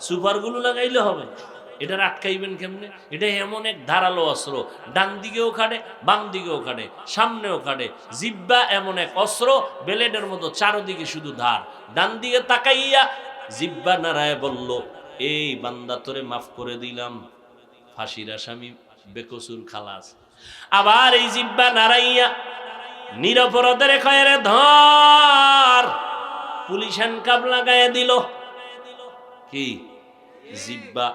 সুপার গুলো লাগাইলে হবে। এটা আটকাইবেন কেমনে? এটা এমন এক ধারালো অস্ত্র, ডান দিকেও কাটে, বাম দিকেও কাটে, সামনেও কাটে। জিহ্বা এমন এক অস্ত্র, ব্লেডের মতো চারদিকে শুধু ধার। ডান দিকে তাকাইয়া জিহ্বা নারায় বলল, এই বান্দা তোরে মাফ করে দিলাম, ফাঁসির আসামি বেকসুর খালাস। আবার এই জিহ্বা নারাইয়া নিরপরাধের কয়েরে ধর, পুলিশ হ্যান্ডকাপ লাগাইয়া দিল। কি জিহ্বা?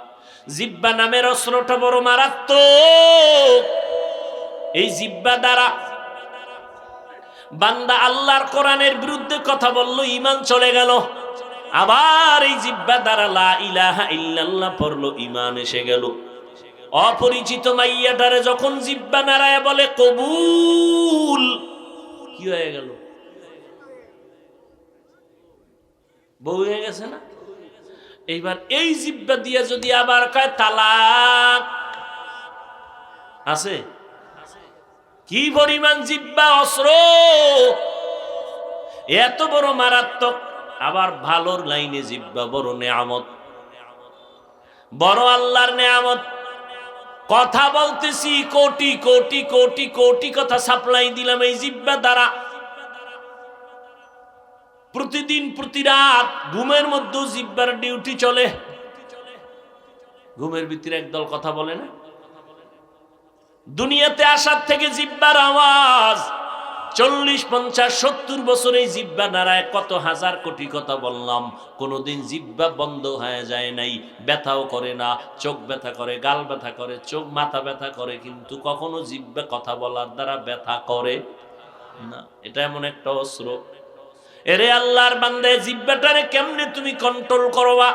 জিহ্বা নামের অস্ত্রটা বড় মারাত্মক। এই জিহ্বা দ্বারা বান্দা আল্লাহর কোরআনের বিরুদ্ধে কথা বলল, ঈমান চলে গেল। আবার এই জিহ্বা দ্বারা লা ইলাহা ইল্লাল্লাহ পড়লো, ঈমান এসে গেল। অপরিচিত মাইয়াটারে যখন জিহ্বা নারায় বলে কবুল, কি হয়ে গেল? বউ হয়ে গেছে না? এইবার এই জিহ্বা দিয়ে যদি আবার কয় তালাক, আছে? কি পরিমাণ জিহ্বা অস্ত্র, এত বড় মারাত্মক। আবার ভালোর লাইনে জিহ্বা বড় নেয়ামত, বড় আল্লাহর নেয়ামত। কথা বলতেছি, কোটি কোটি কোটি কোটি কথা সাপ্লাই দিলাম এই জিহ্বা দ্বারা। প্রতিদিন প্রতি রাত ঘুমের মধ্যে জিহ্বার ডিউটি চলে। ঘুমের ভিতরে একদল কথা বলে না? দুনিয়াতে আসার থেকে জিহ্বার আওয়াজ 40, 50, 70 বছর এই জিহ্বা নাড়ায় কত হাজার কোটি কথা বললাম, কোনোদিন জিহ্বা বন্ধ হয়ে যায় নাই। ব্যথাও করে না, চোখ ব্যথা করে, গাল ব্যথা করে, চোখ মাথা ব্যথা করে, কিন্তু কখনো জিহ্বা কথা বলার দ্বারা ব্যথা করে না। এটা এমন একটা অস্ত্র। এরে আল্লাহর বান্দে, জিহ্বাটারে কেমনে তুমি কন্ট্রোল করবা?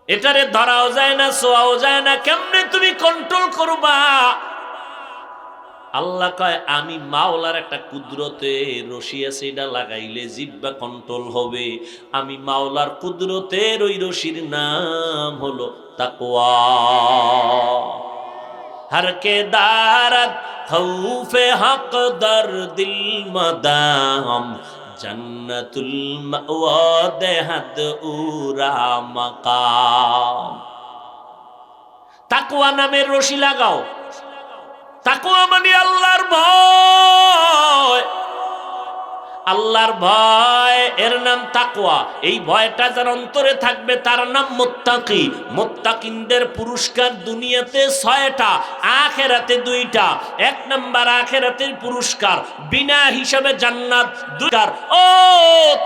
এটারে ধরাও যায় না, ছোঁয়াও যায় না, কেমনে তুমি কন্ট্রোল করবা? আল্লাহ কয়, আমি মাওলার একটা কুদরতে রশি আছে, এটা লাগাইলে জিহ্বা কন্ট্রোল হবে। আমি মাওলার কুদরতের ওই রশির নাম হলো তাকওয়া। हर के दारत खौफे हक दर दिल मदाम जन्नतुल मअवा देहद उरा मकाम। তাকওয়া নামের রশি লাগাও। তাকওয়া মানে আল্লাহর ভয়। আল্লাহর ভয়, এর নাম তাকওয়া। এই ভয়টা যার অন্তরে থাকবে তার নাম মুত্তাকি। মুত্তাকিনদের পুরস্কার দুনিয়াতে 6টা, আখিরাতে 2টা। 1 নাম্বার আখিরাতের পুরস্কার, বিনা হিসাবে জান্নাত 2টা। ও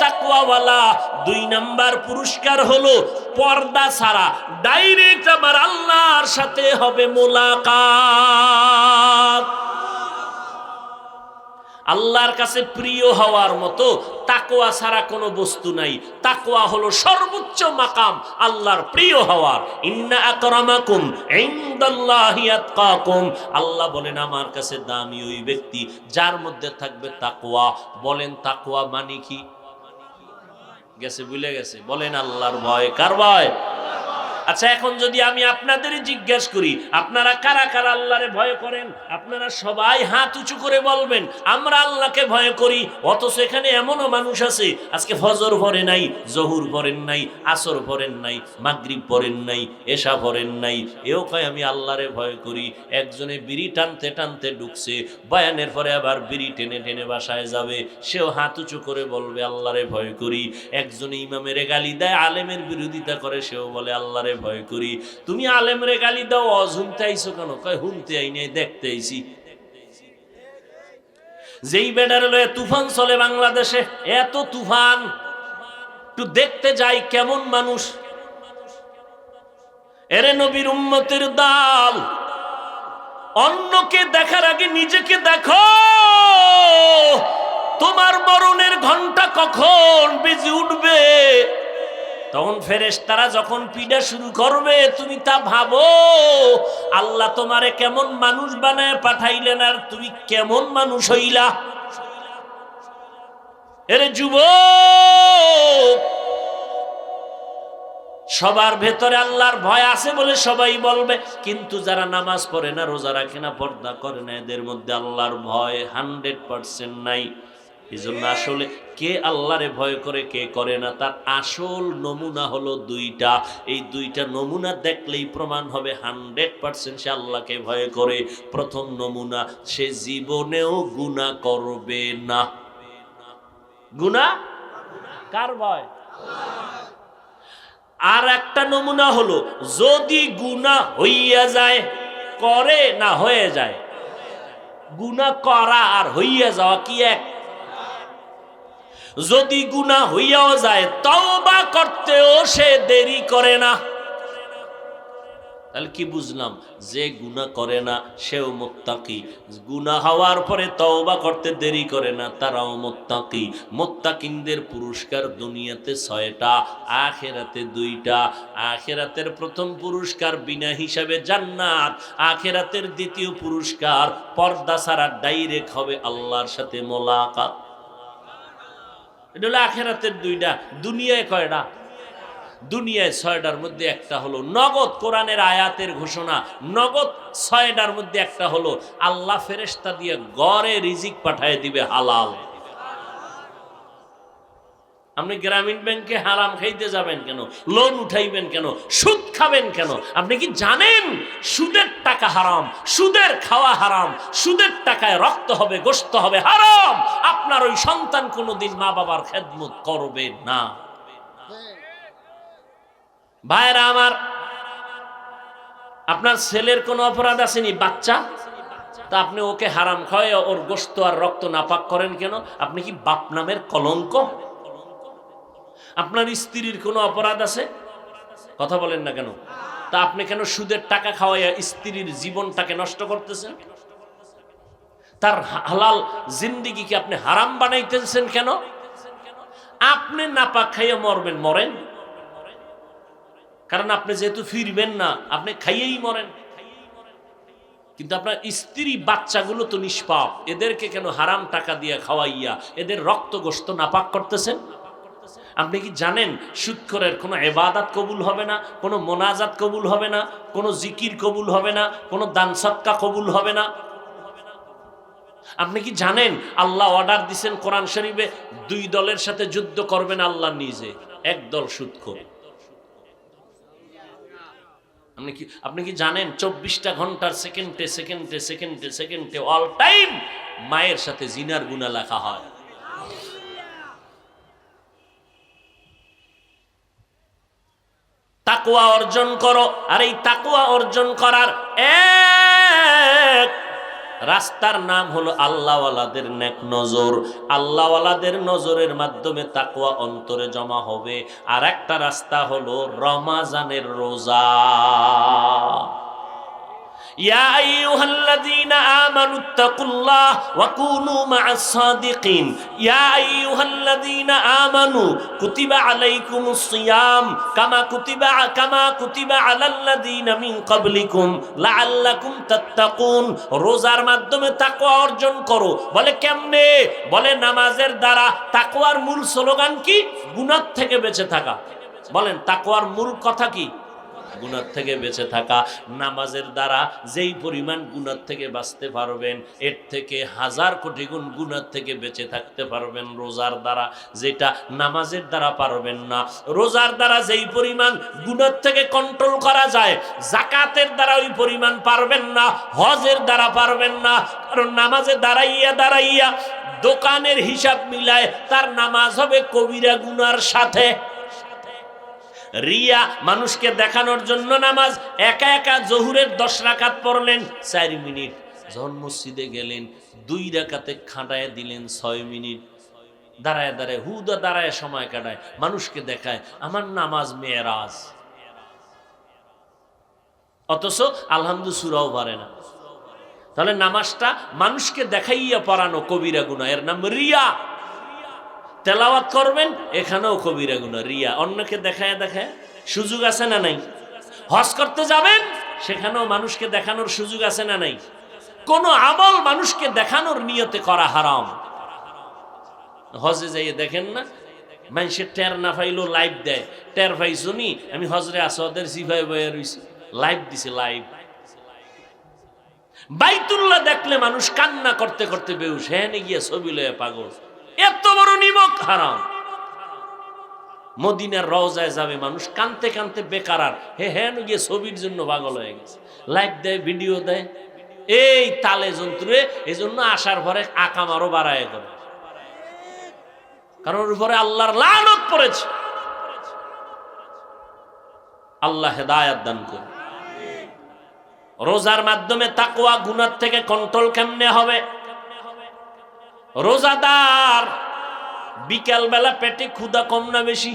তাকওয়াওয়ালা, 2 নাম্বার পুরস্কার হলো পর্দা ছাড়া ডাইরেক্ট আমার আল্লাহর সাথে হবে মোলাকাত। আল্লাহর কাছে প্রিয় হওয়ার মতো তাকওয়া ছাড়া কোনো বস্তু নাই। তাকওয়া হলো সর্বোচ্চ মাকাম আল্লাহর প্রিয় হওয়ার। ইন্না আকরামাকুম ইনদাল্লাহি আতকাকুম। আল্লাহ বলেন, আমার কাছে দামি ওই ব্যক্তি যার মধ্যে থাকবে তাকওয়া। বলেন তাকওয়া মানে কি? গেছে, ভুলে গেছে। বলেন আল্লাহর ভয়। কার ভয়? আচ্ছা, এখন যদি আমি আপনাদের জিজ্ঞাসা করি, আপনারা কারা কারা আল্লাহরে ভয় করেন? আপনারা সবাই হাত উঁচু করে বলবেন আমরা আল্লাহকে ভয় করি। অথচ এখানে এমনও মানুষ আছে আজকে ফজর পড়ে নাই, জহুর পড়েন নাই, আসর পড়েন নাই, মাগরিব পড়েন নাই, এশা পড়েন নাই, এও কয় আমি আল্লাহরে ভয় করি। একজনে বিড়ি টানতে টানতে ঢুকছে, বয়ানের পরে আবার বিড়ি টেনে টেনে বাসায় যাবে, সেও হাত উঁচু করে বলবে আল্লাহরে ভয় করি। একজনে ইমামের গালি দেয়, আলেমের বিরোধিতা করে, সেও বলে আল্লাহরে ভয় করি। তুমি আলেমরে গালি দাও, অজুনতে আইছো কেন? কয় হুনতে আই নাই, দেখতে আইছি। যেই বেডারে লয়ে তুফান চলে বাংলাদেশে, এত তুফান, একটু দেখতে যাই কেমন মানুষ। এরে নবীর উম্মতের দল, অন্যকে দেখার আগে নিজেকে দেখো। তোমার মরণের ঘন্টা কখন বেজে উঠবে তখন ফেরেশতারা যখন পিডা শুরু করবে, তুমি তা ভাবো আল্লাহ তোমারে কেমন মানুষ বানায় পাঠাইলেন, আর তুমি কেমন মানুষ হইলা। এরে যুবক, সবার ভেতরে আল্লাহর ভয় আছে বলে সবাই বলবে, কিন্তু যারা নামাজ পড়ে না, রোজা রাখে না, পর্দা করে না, এদের মধ্যে আল্লাহর ভয় 100% নাই। এই জন্য আসলে কে আল্লাহরে ভয় করে কে করে না, তার আসল নমুনা হলো দুইটা। এই দুইটা নমুনা দেখলেই প্রমাণ হবে 100% সে আল্লাহকে ভয় করে। প্রথম নমুনা, সে জীবনেও গুনাহ করবে না। গুনাহ কার ভয়? আর একটা নমুনা হলো, যদি গুনাহ হইয়া যায়, করে না হয়ে যায়, গুনাহ করা আর হইয়া যাওয়া কি এক? যদি গুনাহ হইয়াও যায়, তওবা করতেও সে দেরি করে না। তাহলে কি বুঝলাম? যে গুনাহ করে না সেও মুত্তাকি, গুনাহ হওয়ার পরে তওবা করতে দেরি করে না তারাও মুত্তাকি। মুত্তাকিনদের পুরস্কার দুনিয়াতে 6টা, আখিরাতে 2টা। আখিরাতের প্রথম পুরস্কার বিনা হিসাবে জান্নাত, আখিরাতের দ্বিতীয় পুরস্কার পর্দা ছাড়া ডাইরেক্ট হবে আল্লাহর সাথে মোলাকাত। এটা হলো আখিরাতের 2টা। দুনিয়ায় কয়টা? দুনিয়ায় 6টার মধ্যে একটা হলো নগদ, কোরআনের আয়াতের ঘোষণা, নগদ 6টার মধ্যে একটা হলো আল্লাহ ফেরেশতা দিয়ে গড়ে রিজিক পাঠায় দিবে হালাল। আপনি গ্রামীণ ব্যাংকে হারাম খাইতে যাবেন কেন? লোন উঠাইবেন কেন? সুদ খাবেন কেন? আপনি কি জানেন সুদের টাকা হারাম, সুদের খাওয়া হারাম, সুদের টাকায় রক্ত হবে, গোশত হবে হারাম। আপনার ওই সন্তান কোনোদিন মা বাবার খেদমত করবে না। ভাইরা আমার, আপনার ছেলের কোনো অপরাধ আসেনি, বাচ্চা, তা আপনি ওকে হারাম খাওয়ায় ওর গোশত আর রক্ত নাপাক করেন কেন? আপনি কি বাপ নামের কলঙ্ক? আপনার স্ত্রীর কোনো অপরাধ আছে? কথা বলেন না কেন? তা আপনি কেন সুদের টাকা খাওয়াইয়া স্ত্রীর জীবনটাকে নষ্ট করতেছেন? তার হালাল জিন্দেগিকে আপনি হারাম বানাইতেছেন কেন? আপনি নাপাক খাইয়া মরবেন, মরেন, কারণ আপনি যেহেতু ফিরবেন না, আপনি খাইয়েই মরেন। কিন্তু আপনার স্ত্রী বাচ্চাগুলো তো নিষ্পাপ, এদেরকে কেন হারাম টাকা দিয়ে খাওয়াইয়া এদের রক্ত গোশত নাপাক করতেছেন? আপনি কি জানেন সুদখোরের কোনো ইবাদত কবুল হবে না, কোনো মোনাজাত কবুল হবে না, কোনো জিকির কবুল হবে না, কোনো দান সদকা কবুল হবে না? আপনি কি জানেন আল্লাহ অর্ডার দিয়েছেন কোরআন শরীফে, 2 দলের সাথে যুদ্ধ করবেন আল্লাহ নিজে, এক দল সুদখোর। আপনি কি জানেন 24টা ঘন্টার সেকেন্ডে সেকেন্ডে সেকেন্ডে সেকেন্ডে অল টাইম মায়ের সাথে জিনার গুনাহ লেখা হয়? তাকওয়া অর্জন করো। আর এই তাকওয়া অর্জন করার এক রাস্তার নাম হলো আল্লাহওয়ালাদের নেক নজর। আল্লাহওয়ালাদের নজরের মাধ্যমে তাকওয়া অন্তরে জমা হবে। আর একটা রাস্তা হলো রমাজানের রোজা। ইয়া আইয়ুহাল্লাযীনা আমানুত্তাকুল্লাহ ওয়া কুনু মা'আস সাদিকিন। ইয়া আইয়ুহাল্লাযীনা আমানু কুতিবা আলাইকুমুস সিয়াম কামা কুতিবা আলাল্লাযীনা মিন ক্বাবলিকুম লাআল্লাকুম তাত্তাকুন। রোজার মাধ্যমে তাকওয়া অর্জন করো। বলে কেমনে? বলে নামাজের দ্বারা। তাকওয়ার মূল স্লোগান কি? গুনাহ থেকে বেঁচে থাকা। বলেন তাকওয়ার মূল কথা কি? গুনাহ থেকে বেঁচে থাকা। নামাজের দ্বারা যেই পরিমাণ গুনাহ থেকে বাঁচতে পারবেন, এর থেকে 1000 কোটি গুণ গুনাহ থেকে বেঁচে থাকতে পারবেন রোজার দ্বারা, যেটা নামাজের দ্বারা পারবেন না। রোজার দ্বারা যেই পরিমাণ গুনাহ থেকে কন্ট্রোল করা যায়, যাকাতের দ্বারা ওই পরিমাণ পারবেন না, হজের দ্বারা পারবেন না। কারণ নামাজে দাঁড়াইয়া দোকানের হিসাব মিলায় তার নামাজ হবে কবিরা গুনার সাথে। রিয়া, মানুষকে দেখানোর জন্য নামাজ। একা একা জোহরের 10 রাকাত পড়লেন 4 মিনিট, যখন মসজিদে গেলেন 2 রাকাতে খাটায় দিলেন 6 মিনিট। দাঁড়ায় হুদা দাঁড়ায় সময় কাটায়, মানুষকে দেখায় আমার নামাজ মেরাজ, অথচ আলহামদুলিল্লাহ সূরাও পারে না। তাহলে নামাজটা মানুষকে দেখাইয়া পড়ানো কবিরা গুনাহ, এর নাম রিয়া। তেলাওয়াত করবেন, এখানেও কবিরা গুনাহ, রিয়া, অন্যকে দেখায় দেখায়। সুযোগ আছে না নাই? হজ করতে যাবেন, সেখানেও মানুষকে দেখানোর সুযোগ আছে না নাই? কোন আমল মানুষকে দেখানোর নিয়তে করা হারাম। হজে যাইয়ে দেখেন না, মানুষের টের না পাইলো লাইভ দেয়, টের পাইছো নি আমি হজরে আসাদের সিফাই বয়ে রইছি, লাইভ দিছে, লাইভ। বাইতুল্লাহ দেখলে মানুষ কান্না করতে করতে বেহুশ, হ্যাঁ গিয়া ছবি লয়ে পাগল, এত বড় নিমক হারাম। মদিনার রওজায় যাবে মানুষ কানতে কানতে বেকারার, হ্যাঁ গিয়ে ছবির জন্য পাগল হয়ে গেছে, লাইভ দেয়, ভিডিও দেয়, এই তালে যন্ত্রে। এই জন্য আসার পরে আকাম আরো বাড়ায় করে, কারণ ওর উপরে আল্লাহর লানত পড়েছে। আল্লাহ হেদায়াত দান করে। রোজার মাধ্যমে তাকওয়া গুনাহ থেকে কন্ট্রোল কেমনে হবে? রোজাদার বিকাল বেলা পেটে ক্ষুধা কম না বেশি?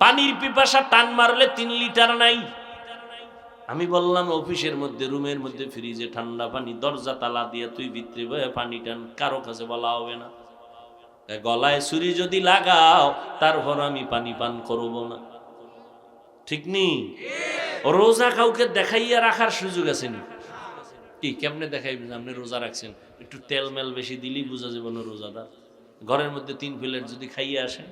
পানির পিপাসা টান মারলে 3 লিটার নাই। আমি বললাম অফিসের মধ্যে, রুমের মধ্যে ফ্রিজে ঠান্ডা পানি, দরজা তালা দিয়ে তুই ভিতরে বয়ে পানি টান, কারো কাছে বলা হবে না। গলায় ছুরি যদি লাগাও তারপর আমি পানি পান করব না, ঠিক নেই? রোজা কাউকে দেখাইয়া রাখার সুযোগ আছে নি? কি কেমনে দেখাইবেন? আপনি রোজা রাখছেন, একটু তেল মেল বেশি দিলেই বোঝা যাবে না রোজাদার। ঘরের মধ্যে 3 প্লেট যদি খাইয়ে আসেন।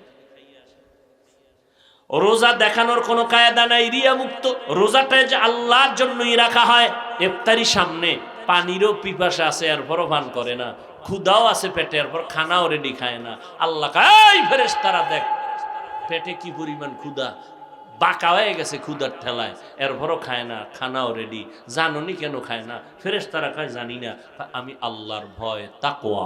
রোজা দেখানোর কোনো কায়দা নাই, রিয়া মুক্ত। রোজাটাই যে আল্লাহর জন্যই রাখা হয়। ইফতারি সামনে, পানিরও পিপাসা আছে এরপরও পান করে না, ক্ষুধাও আছে পেটে এরপর খানাও রেডি খায় না। আল্লাহ এই ফেরেশতারা দেখ পেটে কি পরিমাণ ক্ষুধা, বাঁকা হয়ে গেছে ক্ষুধার ঠেলায়, এরপরও খায় না, খানাও রেডি। জানোনি কেন খায় না? ফেরেশতারা কয় জানি না। আমি আল্লাহর ভয়, তাকওয়া,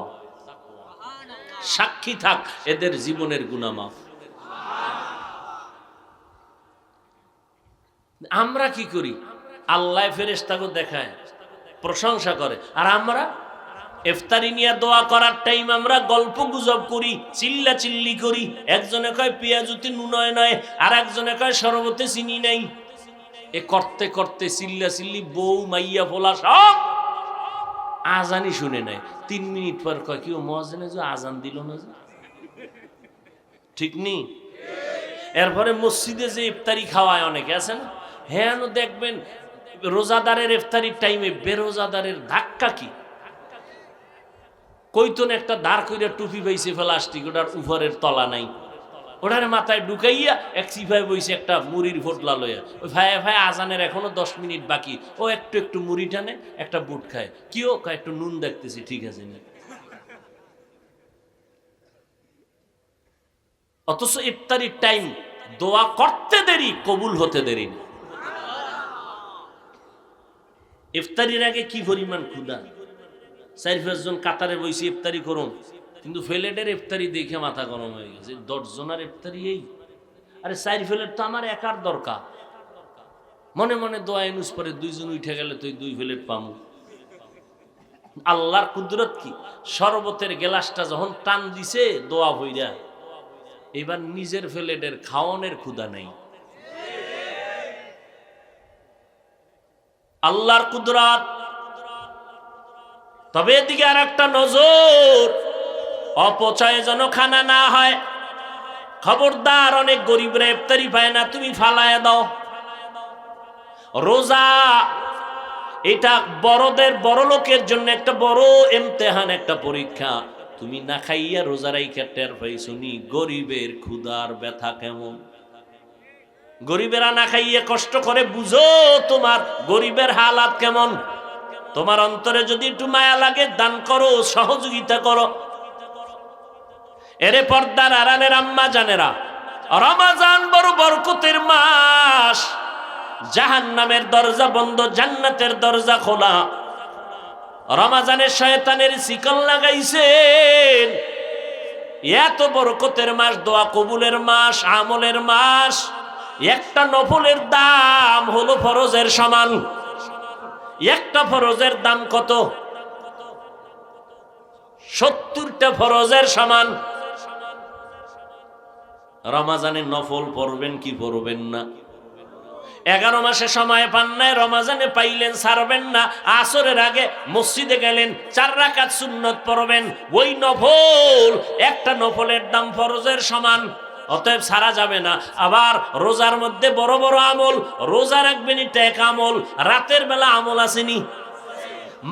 সাক্ষী থাক এদের জীবনের গুনাহ মাফ। আমরা কি করি? আল্লাহ ফেরেশতাকে দেখায়, প্রশংসা করে, আর আমরা ইফতারি নিয়ে দোয়া করার টাইম আমরা গল্প গুজব করি, চিল্লা চিল্লি করি। একজনে কয় পেঁয়াজুতি নুনয় নয়, আর একজনে কয় শরবতে চিনি নাই। এ করতে করতে চিল্লা চিল্লি, বউ মাইয়া ফোলা সব আজানই শুনে নাই। 3 মিনিট পর কয় কি মুয়াজ্জিনে যে আজান দিল না, ঠিক নেই? এরপরে মসজিদে যে ইফতারি খাওয়ায় অনেকে আছে না, হ্যাঁ দেখবেন রোজাদারের ইফতারির টাইমে বেরোজাদারের ধাক্কা কি কইতন, একটা দাঁড় কইরা টুপি পাইছে প্লাস্টিক, ওটার উপরের তলা নাই, ওটার মাথায় ঢুকাইয়া এক সিফাই বইছে একটা মুড়ির ফোটলা লইয়া, ওই ভাইয়া ভাই আজানের এখনো 10 মিনিট বাকি, ও একটু একটু মুড়ি টানে, একটা বুট খায়, কিও কয় একটু নুন দেখতেছি, ঠিক আছে না। অথচ ইফতারির টাইম, দোয়া করতে দেরি, কবুল হতে দেরি না। ইফতারির আগে কি পরিমাণ ক্ষুধা, 4-5 জন কাতারে বইছে ইফতারি করুন, কিন্তু ফেলেটের ইফতারি দেখে মাথা গরম হয়ে গেছে। 10 জনের ইফতারি এই, আরে 4 ফেলেট তো আমার একার দরকার। মনে মনে দোয়া ইনুস পরে 2 জন উঠে গেলে তুই 2 ফেলেট পামু। আল্লাহর কুদরত কি, শরবতের গ্লাসটা যখন টান দিছে দোয়া হইরা, এবার নিজের ফেলেটের খাওয়ানোর ক্ষুধা নেই। আল্লাহর কুদরত। তবে এদিকে আর একটা নজর, অপচয় যেন খানা না হয়। খবরদার, অনেক গরিবরা ইফতারি পায় না, তুমি ফালায় দাও। রোজা এটা বড়দের, বড় লোকের জন্য একটা বড় ইমতিহান, একটা পরীক্ষা। তুমি না খাইয়া রোজা রাইখা টের পাইছো নি গরিবের ক্ষুধার ব্যথা কেমন? গরিবেরা না খাইয়ে কষ্ট করে, বুঝো তোমার গরিবের হালাত কেমন। তোমার অন্তরে যদি একটু মায়া লাগে, দান করো, সহযোগিতা করো। এরে পর্দার আড়ালের আম্মা জানেরা, রমাজান বড় বরকতের মাস। জাহান্নামের দরজা বন্ধ, জান্নাতের দরজা খোলা। রমাজানের শয়তানের শিকল লাগাইছেন। এত বরকতের মাস, দোয়া কবুলের মাস, আমলের মাস। একটা নফলের দাম হলো ফরজের সমান। একটা ফরজের দাম কত? 70টা ফরজের সমান। রমাজানে নফল পড়বেন কি পড়বেন না? 11 মাসে সময় পান নাই, রমজানে পাইলেন, ছাড়বেন না। আসরের আগে মসজিদে গেলেন, 4 রাকাত সুন্নত পড়বেন। ওই নফল, একটা নফলের দাম ফরজের সমান, অতএব ছাড়া যাবে না। আবার রোজার মধ্যে বড় বড় আমল, রোজা রাখবেন, এটা এক আমল। রাতের বেলা আমল আসেনি,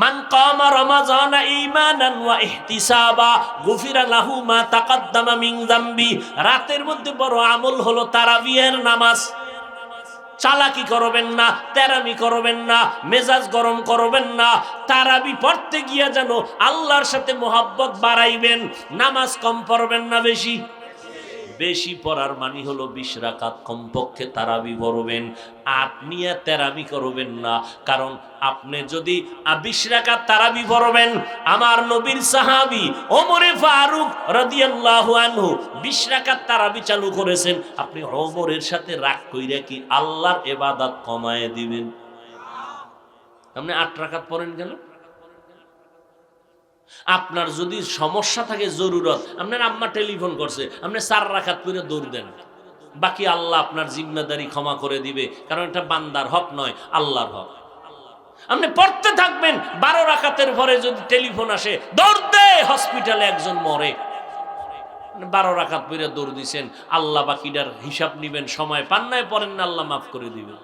মান কামা রমাজানা ঈমানান ওয়া ইহতিসাবা গুফিরা লাহু মা তাকাদ্দামা মিন যামবি। রাতের মধ্যে বড় আমল হলো তারাবিহের নামাজ। চালাকি করবেন না, তেরামি করবেন না, মেজাজ গরম করবেন না। তারাবি পড়তে গিয়া যেন আল্লাহর সাথে মোহাব্বত বাড়াইবেন। নামাজ কম পড়বেন না, বেশি বেশি পড়ার মানে হলো 20 রাকাত কমপক্ষে তারাবি পড়বেন। আপনি তেরামি করবেন না, কারণ আপনি যদি 20 রাকাত তারাবি পড়বেন, আমার নবীর সাহাবী ওমরে ফারুক রাদিয়াল্লাহু আনহু 20 রাকাত তারাবি চালু করেছেন। আপনি ওমরের সাথে রাগ কইরা কি আল্লাহর ইবাদত কমায় দিবেন? আপনি 8 রাকাত পড়েন কেন? আপনার যদি সমস্যা থাকে, জরুরত, আপনার আম্মা টেলিফোন করছে, আপনি 4 রাকাত পড়ে দৌড় দেন, বাকি আল্লাহ আপনার জিম্মেদারি ক্ষমা করে দিবে, কারণ এটা বান্দার হক নয়, আল্লাহর হক। আপনি পড়তে থাকবেন, 12 রাকাতের পরে যদি টেলিফোন আসে, দৌড় দে, হসপিটালে একজন মরে। 12 রাকাত পড়ে দৌড় দিছেন, আল্লাহ বাকিটার হিসাব নিবেন, সময় পান নাই, পড়েন না, আল্লাহ মাফ করে দিবেন।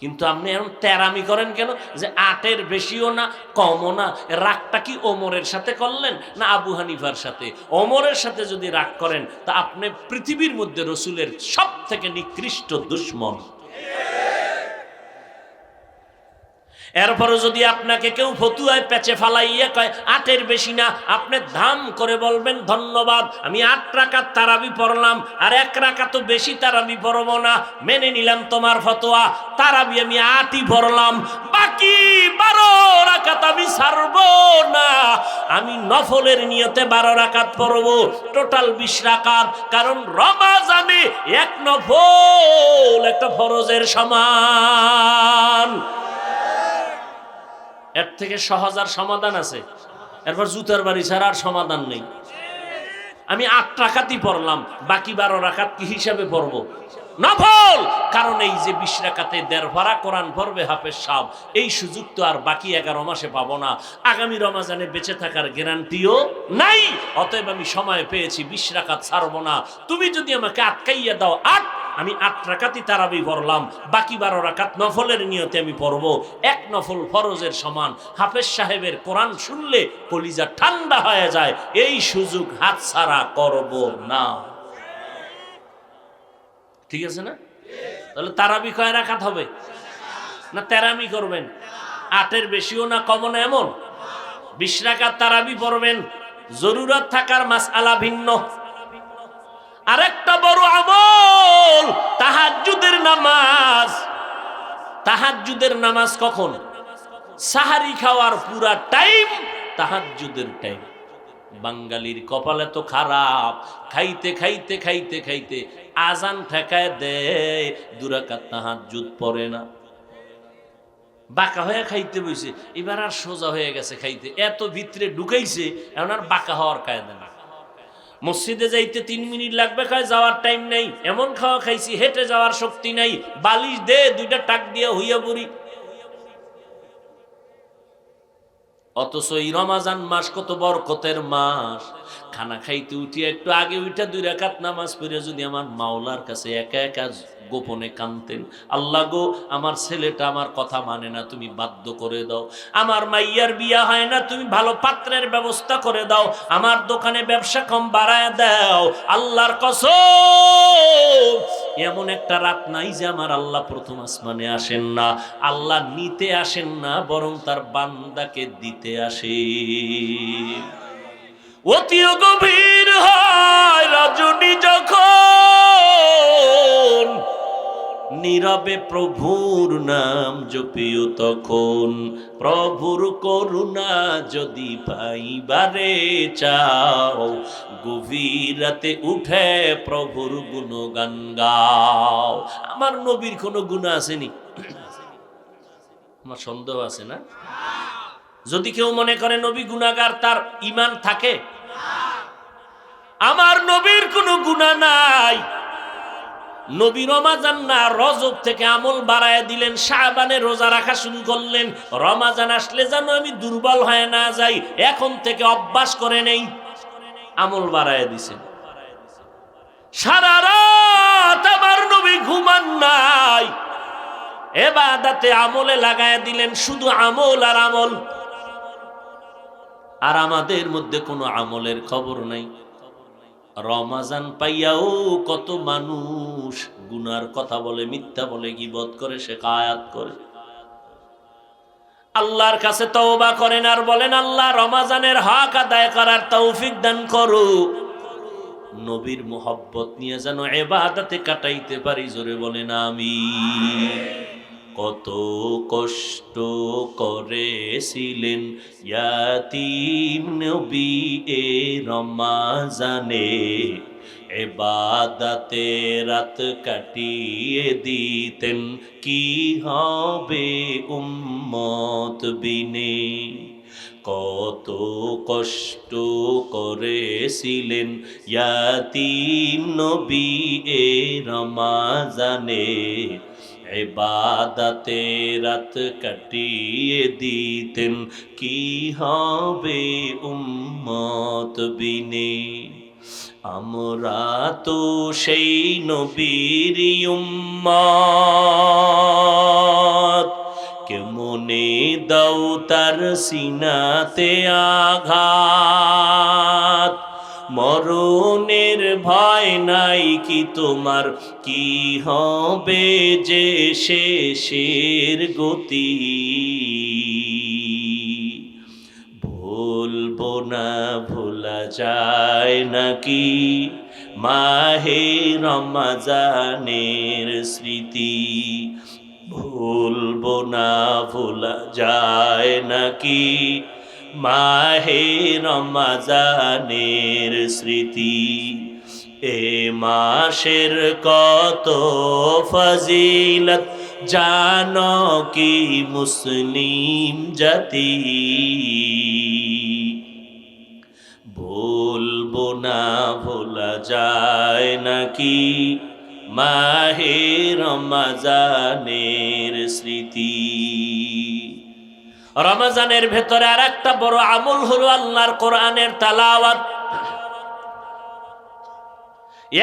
কিন্তু আপনি এখন তেরামি করেন কেন? যে 8-এর বেশিও না, কমও না। রাগটা কি ওমরের সাথে করলেন না আবু হানিফার সাথে? ওমরের সাথে যদি রাগ করেন, তা আপনি পৃথিবীর মধ্যে রসুলের সব থেকে নিকৃষ্ট দুশমন। এরপরও যদি আপনাকে কেউ ফতুয়ায় পেঁচে ফালাইয়া কয় 8-এর বেশি না, আপনি ধাম করে বলবেন, ধন্যবাদ, আমি 8 রাকাত তারাবি পড়লাম, আর 1 রাকাতও বেশি তারাবি পড়ব না, মেনে নিলাম তোমার ফতোয়া। তারাবি আমি 8ই পড়লাম, বাকি 12 রাকাত আমি ছাড়ব না। আমি নফলের নিয়তে 12 রাকাত পড়ব, টোটাল 20 রাকাত। কারণ রমাজানে 1 নফল একটা ফরজের সমান। এর থেকে সহজ আর সমাধান আছে? এরপর জুতার বাড়ি ছাড়া আর সমাধান নেই। আমি 8 রাকাতই পড়লাম, বাকি 12 রাকাত কি হিসাবে পড়বো? নফল। কারণ এই যে 20 রাকাতে 1.5 পারা কোরআন পড়বে হাফেজ সাহেব, এই সুযোগ তো আর বাকি 11 মাসে পাবো না। আগামী রমাজানে বেঁচে থাকার গ্যারান্টিও নাই। অতএব আমি সময় পেয়েছি, 20 রাকাত ছাড়বো না। তুমি যদি আমাকে আটকাইয়া দাও, আমি 8 রাকাতই তারাবি পড়লাম, বাকি 12 রাকাত নফলের নিয়তে আমি পড়বো। 1 নফল ফরজের সমান। হাফেজ সাহেবের কোরআন শুনলে কলিজা ঠান্ডা হয়ে যায়। এই সুযোগ হাতছাড়া করব না। ঠিক আছে না? তাহলে তারাবি কয় রাকাত হবে? না তেরামি করবেন? 8-এর বেশিও না, কমও না, এমন 20 রাকাত তারাবি পড়বেন। জরুরত থাকার মাসআলা ভিন্ন। আরেকটা বড় আমল তাহাজ্জুদের নামাজ। তাহাজ্জুদের নামাজ কখন? সাহারি খাওয়ার পুরা টাইম তাহাজ্জুদের টাইম। বাঙালির কপালে তো খারাপ, খাইতে খাইতে খাইতে খাইতে আজান ঠেকায় দেয়, 2 রাকাত তাহাজ্জুদ পড়ে না। বাঁকা হয়ে খাইতে বইছে, এবার আর সোজা হয়ে গেছে খাইতে, এত ভিতরে ঢুকাইছে, এখন আর বাঁকা হওয়ার কায়দা না। মসজিদে যাইতে 3 মিনিট লাগবে, খায় যাওয়ার টাইম নেই, এমন খাওয়া খাইছি, হেঁটে যাওয়ার শক্তি নাই, বালিশ দে 2টা টাক দিয়ে হইয়া পড়ি। অথচ এই রমাজান মাস কত বরকতের মাস। খানা খাইতে উঠিয়া একটু আগে উঠা 2 রাকাত নামাজ পড়ে যদি আমার মাওলার কাছে একা একা গোপনে কাঁদতেন, আল্লাহ গো, আমার ছেলেটা আমার কথা মানে না, তুমি বাধ্য করে দাও। আমার মাইয়ার বিয়া হয় না, তুমি ভালো পাত্রের ব্যবস্থা করে দাও। আমার দোকানে ব্যবসা কম বাড়ায় দাও। আল্লাহর কসম, এমন একটা রাত নাই যে আমার আল্লাহ প্রথম আসমানে আসেন না। আল্লাহ নিতে আসেন না, বরং তার বান্দাকে দিতে আসে। অতি গভীর হয় রজনী যখন, নীরবে প্রভুর নাম জপিও তখন। প্রভুর করুণা যদি পাইবারে চাও, গভীর রাতে উঠে প্রভুর গুণগান গাও। আমার নবীর কোনো গুনাহ আসেনি? আমার সন্দেহ আছে না? যদি কেউ মনে করে নবী গুনাহগার, তার ঈমান থাকে? আমার নবীর কোনো গুনাহ নাই। নবী রমাজান না রজব থেকে আমল বাড়ায় দিলেন, শাবানে রোজা রাখা শুরু করলেন। রমাজান আসলে যেন আমি দুর্বল হয়ে না যাই, এখন থেকে অভ্যাস করে নেই, আমল বাড়ায় দিছেন। সারা রাত আমার নবী ঘুমান নাই, ইবাদতে আমলে লাগায় দিলেন, শুধু আমল আর আমল। আর আমাদের মধ্যে কোনো আমলের খবর নাই। রমাজান পাইয়াও কত মানুষ গুনার কথা বলে, মিথ্যা বলে, গীবত করে, শিকায়াত করে। আল্লাহর কাছে তওবা করেন আর বলেন, আল্লাহ রমাজানের হক আদায় করার তৌফিক দান করো, নবীর মুহাব্বত নিয়ে যেন ইবাদতে কাটাইতে পারি। জোরে বলেন আমিন। কত কষ্ট করেছিলেন ইয়াতীম নবী এ রমাজানে, ইবাদতে রাত কাটিয়ে দিতেন, কি হবে উম্মত বিনে। কত কষ্ট করেছিলেন ইয়াতীম নবী এ রমাজানে, ইবাদতে রাত কাটিয়ে দিতেন, কি হবে উম্মত বিনে। আমরা তো সেই নবীর উম্মত, কেমনে দাও তার সিনাতে আঘাত। মরণের ভয় নাই কি তোমার, কি হবে যে শেষের গতি। ভুলবো না ভোলা যায় নাকি মাহে রমজানের স্মৃতি। ভুলবো না ভোলা যায় নাকি মাহে রমজানের স্মৃতি। এ মাসের কত ফজিলত জানো কি মুসলিম জাতি। ভুলবো না ভোলা যায় নাকি মাহে রমজানের স্মৃতি। রমজানের ভেতরে আর একটা বড় আমল হলো আল্লাহর কোরআনের তালাওয়াত।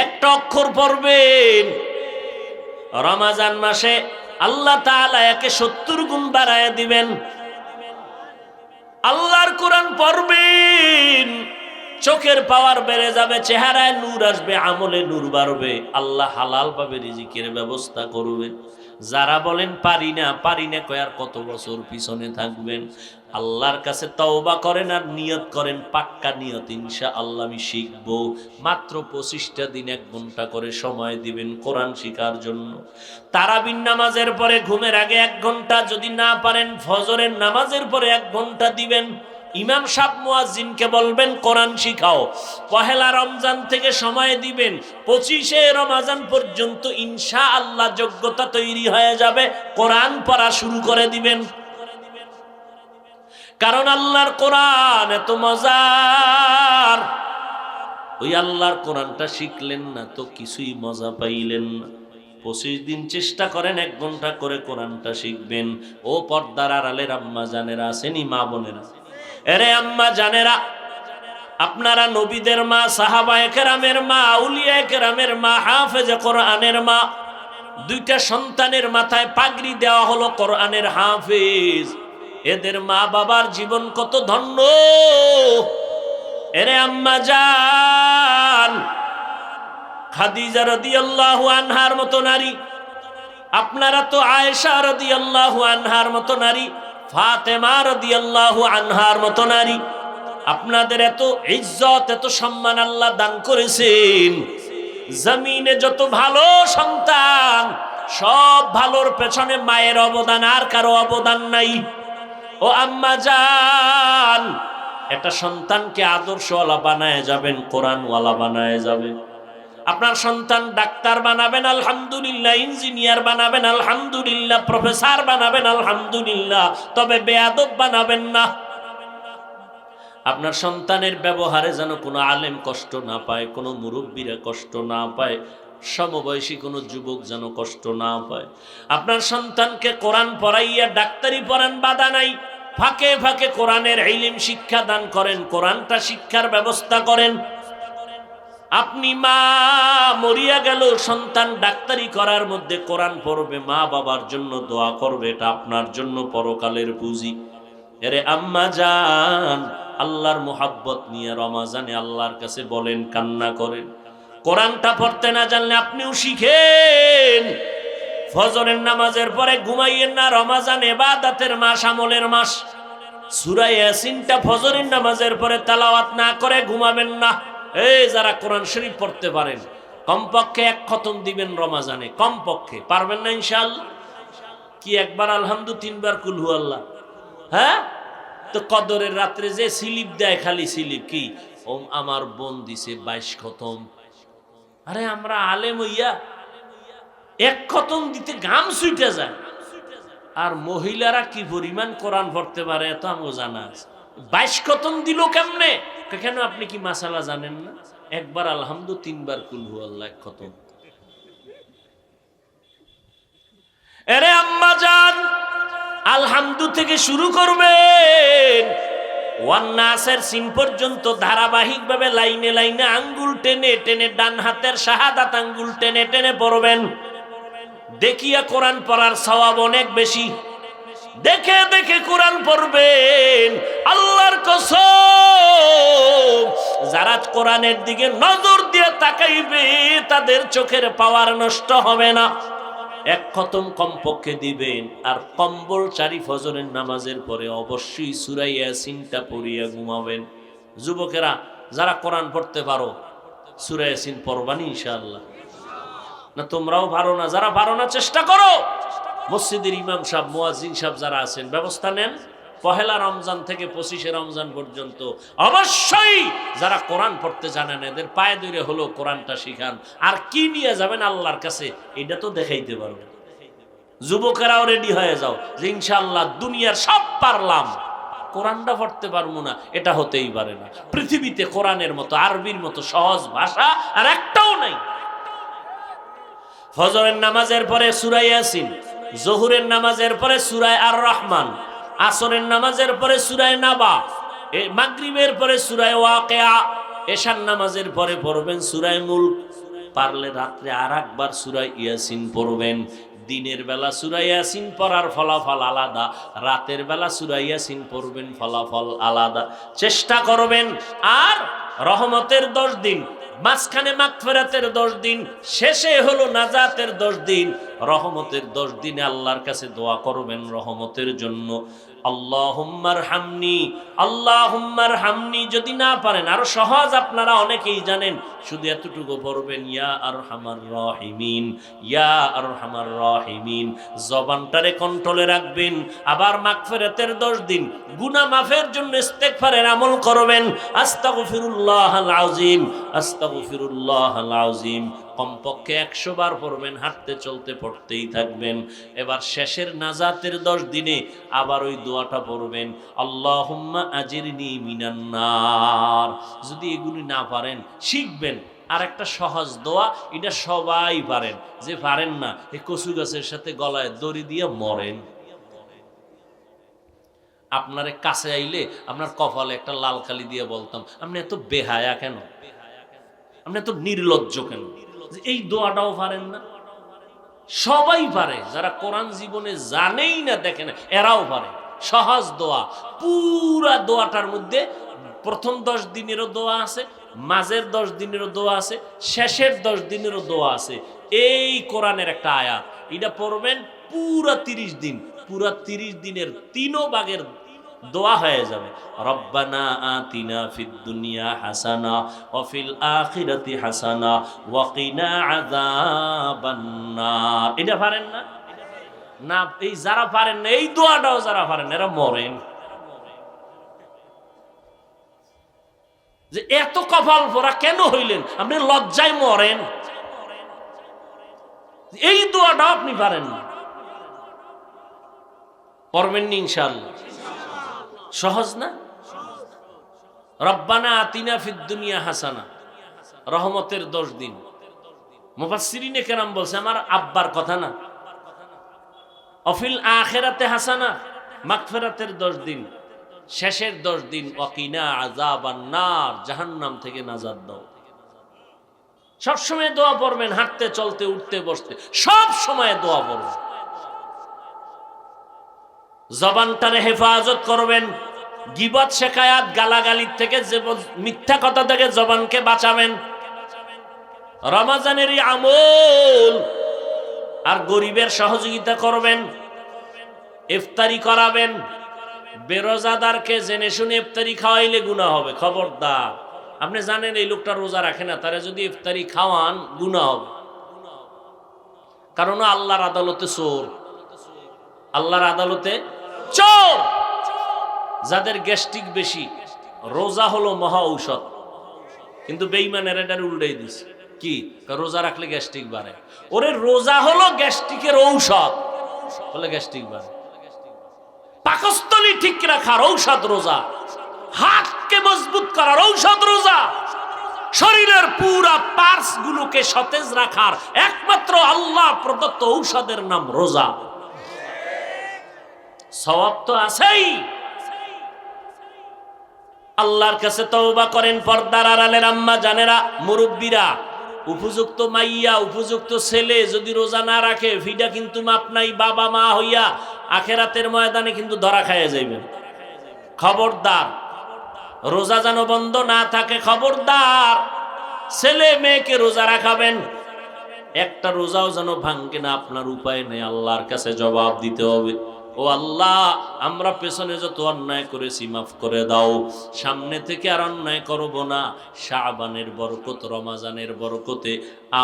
একটা অক্ষর পড়বেন, রমজান মাসে আল্লাহ তাআলা একে 70 গুণ বাড়ায় দিবেন। আল্লাহর কোরআন পড়বেন, চোখের পাওয়ার বেড়ে যাবে, চেহারায় নূর আসবে, আমলে নূর বাড়বে। আল্লাহ হালাল ভাবে রিজিকের ব্যবস্থা করবেন। যারা বলেন পারি না কয়ার কত বছর পিছনে থাকবেন। আল্লাহর কাছে তওবা করেন আর নিয়ত করেন, পাক্কা নিয়ত, ইনশাআল্লাহ আমি শিখবো। মাত্র 25টা দিন 1 ঘন্টা করে সময় দিবেন কোরআন শিখার জন্য। তারাবির নামাজের পরে ঘুমের আগে 1 ঘন্টা, যদি না পারেন ফজরের নামাজের পরে 1 ঘন্টা দিবেন। ইমাম সাহেব মুয়াজ্জিনকে বলবেন কোরআন শিখাও। পহেলা রমজান থেকে সময় দিবেন, 25শে রমজান পর্যন্ত ইনশাআল্লাহ যোগ্যতা তৈরি হয়ে যাবে, কোরআন পড়া শুরু করে দিবেন। কারণ আল্লাহর কোরআন এত মজার, ওই আল্লাহর কোরআনটা শিখলেন না তো কিছুই মজা পাইলেন না। 25 দিন চেষ্টা করেন 1 ঘন্টা করে কোরআনটা শিখবেন। ও পর্দার আড়ালের আম্মা জানেরা আসেনি, মা বোনেরা, এরে আম্মা জানেরা, আপনারা নবীদের মা, সাহাবায়ে কেরামের মা, আউলিয়ায়ে কেরামের মা, হাফেজে কোরআনের মা। 2টা সন্তানের মাথায় পাগড়ি দেওয়া হলো কোরআনের হাফেজ। এদের মা বাবার জীবন কত ধন্য। এরে আম্মা জান, খাদিজা রাদিয়াল্লাহু আনহার মতো নারী, আপনারা তো আয়েশা রাদিয়াল্লাহু আনহার মতো নারী, ফাতেমা রাদিয়াল্লাহু আনহার মতো নারী। আপনাদের এত ইজ্জত, এত সম্মান আল্লাহ দান করেছেন। জমিনে যত ভালো সন্তান, সব ভালোর পেছনে মায়ের অবদান, আর কারো অবদান নাই। ও আম্মা জান, একটা সন্তানকে আদর্শওয়ালা বানায় যাবেন, কোরআনওয়ালা বানায় যাবেন। আপনার সন্তান ডাক্তার বানাবেন আলহামদুলিল্লাহ, ইঞ্জিনিয়ার বানাবেন আলহামদুলিল্লাহ, প্রফেসর বানাবেন আলহামদুলিল্লাহ, তবে বেয়াদব বানাবেন না। আপনার সন্তানের ব্যবহারে যেন কোনো আলেম কষ্ট না পায়, কোনো মুরব্বীরা কষ্ট না পায়। সমবয়সী কোনো যুবক যেন কষ্ট না পায়। আপনার সন্তানকে কোরআন পড়াইয়া ডাক্তারি পড়ান, বাধা নাই। ফাঁকে ফাঁকে কোরআনের ইলম শিক্ষা দান করেন, কোরআনটা শিক্ষার ব্যবস্থা করেন। আপনি মা মরিয়া গেল, সন্তান ডাক্তারি করার মধ্যে কোরআন পড়বে, মা বাবার জন্য দোয়া করবে, এটা আপনার জন্য পরকালের পুঁজি। এরে আম্মা জান, আল্লাহর মোহাব্বত নিয়ে রমাজানে আল্লাহর কাছে বলেন, কান্না করেন। কোরআনটা পড়তে না জানলে আপনিও শিখেন। ফজরের নামাজের পরে ঘুমাইয়েন না, রমাজান ইবাদতের মাস, আমলের মাস। সূরা ইয়াসিনটা ফজরের নামাজের পরে তেলাওয়াত না করে ঘুমাবেন না। এই যারা কোরআন শরীফ পড়তে পারেন, কমপক্ষে 1 খতম দিবেন রমাজানে, কমপক্ষে। পারবেন না ইনশাআল্লাহ? কি একবার আলহামদু, 3 বার কুল হু আল্লাহ? হ্যাঁ, তো কদরের রাত্রে যে স্লিপ দেয়, খালি স্লিপ, কি আমার বোন দিছে 22 খতম। আরে আমরা আলেম হইয়া 1 খতম দিতে ঘাম ছুটে যায়, আর মহিলারা কি পরিমাণ কোরআন পড়তে পারে এত আমাকে জানা আছে। 22 খতম দিল কেমনে? কেন আপনি কি মাসালা জানেন না? একবার আলহামদু, 3 বার কুল হু আল্লাহ, 1 খতম। আরে আম্মা জান, আলহামদু থেকে শুরু করবেন, ওয়ান নাসের সিন পর্যন্ত ধারাবাহিকভাবে লাইনে লাইনে আঙ্গুল টেনে টেনে, ডান হাতের শাহাদাত আঙ্গুল টেনে টেনে পড়বেন। দেখিয়া কোরআন পড়ার সওয়াব অনেক বেশি। দেখে দেখে কোরআন পড়বেন, আল্লাহর কসম, যারা কোরআনের দিকে নজর দিয়ে তাকাইবে তাদের চোখের পাওয়ার নষ্ট হবে না। 1 খতম কমপক্ষে দিবেন। আর কম্বল চারি ফজরের নামাজের পরে অবশ্যই সূরা ইয়াসিনটা পড়িয়া ঘুমাবেন। যুবকেরা যারা কোরআন পড়তে পারো, সূরা ইয়াসিন পড়বানি ইনশাআল্লাহ? না তোমরাও পারো না? যারা পারো না চেষ্টা করো। মসজিদের ইমাম সাহেব, মুয়াজ্জিন সাহেব যারা আছেন, ব্যবস্থা নেন। পহেলা রমজান থেকে 25শে রমজান পর্যন্ত অবশ্যই যারা কোরআন পড়তে জানেন এদের পায়ে ধরে হলো কোরআনটা শিখান। আর কি নিয়ে যাবেন আল্লাহর কাছে এটা তো দেখাইতে পারবেন। যুবকেরাও রেডি হয়ে যাও যে ইনশাআল্লাহ দুনিয়ার সব পারলাম, কোরআনটা পড়তে পারবো না, এটা হতেই পারে না। পৃথিবীতে কোরআনের মতো, আরবির মতো সহজ ভাষা আর একটাও নাই। ফজরের নামাজের পরে সূরা ইয়াসিন, জোহরের নামাজের পরে সূরা আর রহমান, আসরের নামাজের পরে সূরা নাবা, মাগরিবের পরে সূরা ওয়াকিয়া, এশার নামাজের পরে পড়বেন সূরা মুলক। পারলে রাত্রে আরেকবার সূরা ইয়াসিন পড়বেন। দিনের বেলা সূরা ইয়াসিন পড়ার ফলাফল আলাদা, রাতের বেলা সূরা ইয়াসিন পড়বেন, ফলাফল আলাদা। চেষ্টা করবেন। আর রহমতের 10 দিন, মাঝখানে মাগফিরাতের 10 দিন, শেষে হলো নাজাতের 10 দিন। রহমতের 10 দিনে আল্লাহর কাছে দোয়া করবেন রহমতের জন্য। আল্লাহুম্মারহামনি, আল্লাহুম্মারহামনি। যদি না পারেন আরো সহজ, আপনারা অনেকেই জানেন, শুধু এতটুকু পড়বেন, ইয়া আরহামার রাহিমিন, ইয়া আরহামার রাহিমিন। জবানটারে কন্ট্রোলে রাখবেন। আবার মাগফিরাতের 10 দিন, গুনাহ মাফের জন্য ইস্তেগফারের আমল করবেন। আস্তাগফিরুল্লাহাল আযীম, আস্তাগফিরুল্লাহাল আযীম। কমপক্ষে 100 বার পড়বেন, হাঁটতে চলতে পড়তেই থাকবেন। এবার শেষের নাজাতের 10 দিনে আবার ওই দোয়াটা পড়বেন, আল্লাহুম্মা আজিরনি মিনান নার। যদি এগুলি না পারেন শিখবেন আর একটা সহজ দোয়া, এটা সবাই পারেন। যে পারেন না, এই কচু গাছের সাথে গলায় দড়ি দিয়ে মরেন। আপনার কাছে আইলে আপনার কপালে একটা লাল কালি দিয়ে বলতাম, আপনি এত বেহায়া কেন, আপনি এত নির্লজ্জ কেন? এই দোয়াটাও পারেন না? সবাই পারে। যারা কোরআন জীবনে জানেই না, দেখেন, এরাও পারে। সহজ দোয়া। পুরা দোয়াটার মধ্যে প্রথম 10 দিনেরও দোয়া আছে, মাঝের 10 দিনেরও দোয়া আছে, শেষের 10 দিনেরও দোয়া আছে। এই কোরআনের একটা আয়াত, এটা পড়বেন পুরা 30 দিন। পুরা 30 দিনের 3 ভাগের দোয়া হয়ে যাবে। রব্বানা আতিনা ফিদ দুনিয়া হাসানা ওয়া ফিল আখিরাতি হাসানা ওয়া কিনা আযাবান নার। এটা পারেন না? না, এই যারা পারেন না, এই দোয়াটাও যারা পারেন এরা মরেন। যে এত কপাল পোড়া কেন হইলেন? আপনি লজ্জায় মরেন। এই দোয়াটাও আপনি পারেন না, পড়বেন নি ইনশাআল্লাহ? সহজ না? রব্বানা আতিনা ফিদ দুনিয়া হাসানা, রহমতের 10 দিন। মুফাসসিরিনে কেরাম বলছে, আমার আব্বার কথা না। অফিল আখিরাতে হাসানা, মাগফিরাতের 10 দিন, শেষের 10 দিন ওয়াকিনা আযাবান নার, জাহান্নাম থেকে নাজাত দাও। সবসময় দোয়া পড়বেন, হাঁটতে চলতে উঠতে বসতে সব সময় দোয়া পড়বেন। জবানটারে হেফাজত করবেন, গীবত শিকায়াত গালাগালির থেকে, যে মিথ্যা কথা থেকে জবানকে বাঁচাবেন। রমজানেরই আমল। আর গরিবের সহযোগিতা করবেন, ইফতারি করাবেন। বেরোজাদারকে জেনে শুনে ইফতারি খাওয়াইলে গুনাহ হবে, খবরদার। আপনি জানেন এই লোকটা রোজা রাখে না, তারা যদি ইফতারি খাওয়ান গুনাহ হবে। কারণ আল্লাহর আদালতে চোর, আল্লাহর আদালতে চোর। যাদের গ্যাস্ট্রিক বেশি, রোজা হলো মহা ঔষধ, কিন্তু বেঈমানের এটার উল্টাই দিছে। কি? রোজা রাখলে গ্যাস্ট্রিক বাড়ে। ওরে রোজা হলো গ্যাস্ট্রিকের ঔষধ, বলে গ্যাস্ট্রিক বাড়ে। পাকস্থলী ঠিক রাখার ঔষধ রোজা, হাতকে মজবুত করার ঔষধ রোজা, শরীরের পুরা পার্টস গুলোকে সতেজ রাখার একমাত্র আল্লাহ প্রদত্ত ঔষধের নাম রোজা। সওয়াব তো আছেই। আল্লাহর কাছে তওবা করেন। পর্দার আড়ালের আম্মা জানেরা, মুরব্বীরা, উপযুক্ত মাইয়া, উপযুক্ত ছেলে যদি রোজা না রাখে, ভিডা কিন্তু মাপ নাই। বাবা মা হইয়া আখেরাতের ময়দানে কিন্তু ধরা খাইয়া যাইবেন। খবরদার, রোজা যেন বন্ধ না থাকে। খবরদার, ছেলে মেয়েকে রোজা রাখাবেন, একটা রোজাও যেন ভাঙ্গে না। আপনার উপায় নেই, আল্লাহর কাছে জবাব দিতে হবে। ও আল্লাহ, আমরা পেছনে যত অন্যায় করেছি মাফ করে দাও, সামনে থেকে আর অন্যায় করব না। শাবানের বরকত, রমাজানের বরকতে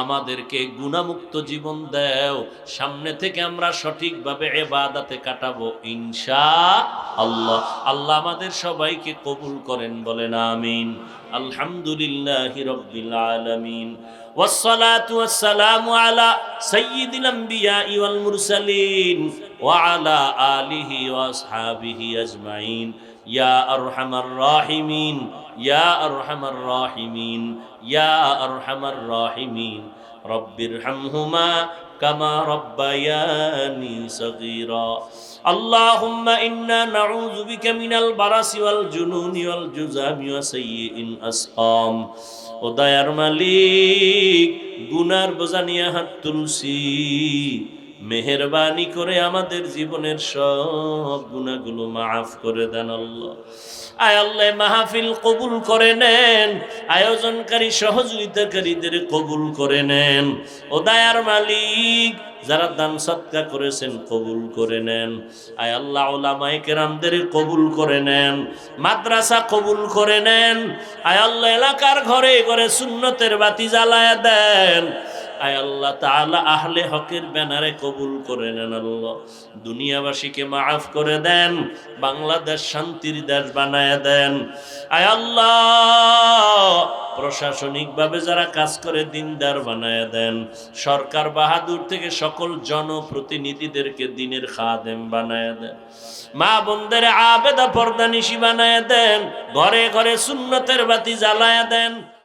আমাদেরকে গুনাহমুক্ত জীবন দাও। সামনে থেকে আমরা সঠিকভাবে ইবাদতে কাটাবো ইনশাআল্লাহ। আল্লাহ আমাদের সবাইকে কবুল করেন, বলেন আমিন। আলহামদুলিল্লাহি রাব্বিল আলামিন। والصلاة والسلام على سيد الأنبياء والمرسلين وعلى آله وأصحابه أجمعين يا أرحم الراحمين يا أرحم الراحمين يا أرحم الراحمين رب ارحمهما كما ربياني صغيرا اللهم إنا نعوذ بك من البرص والجنون والجذام وسيء الأسقام। ও দয়ার মালিক, গুনার বোঝা নিয়ে হাত তুলছি, মেহেরবানি করে আমাদের জীবনের সব গুনাহগুলো মাফ করে দেন আল্লাহ। আয় আল্লাহ, মাহফিল কবুল করে নেন, আয়োজনকারী সহযোগিতাকারীদের কবুল করে নেন। ও দয়ার মালিক, যারা দান সদকা করেছেন কবুল করে নেন। আয় আল্লাহ, উলামায়ে কেরামদের কবুল করে নেন, মাদ্রাসা কবুল করে নেন। আয় আল্লাহ, এলাকার ঘরে ঘরে সুন্নতের বাতি জ্বালায়া দেন। আয় আল্লাহ তাআলা, আহলে হকের ব্যানারে কবুল করে নেন আল্লাহ। দুনিয়াবাসীকে মাফ করে দেন, বাংলাদেশ শান্তির দেশ বানায়া দেন। আয় আল্লাহ, প্রশাসনিকভাবে যারা কাজ করে দিনদার বানায়া দেন। সরকার বাহাদুর থেকে সকল জনপ্রতিনিধিদেরকে দিনের খাদেম বানায়া দেন। মা বোনদের আবেদা পর্দানিশী বানায়া দেন, ঘরে ঘরে সুন্নতের বাতি জ্বালায়া দেন।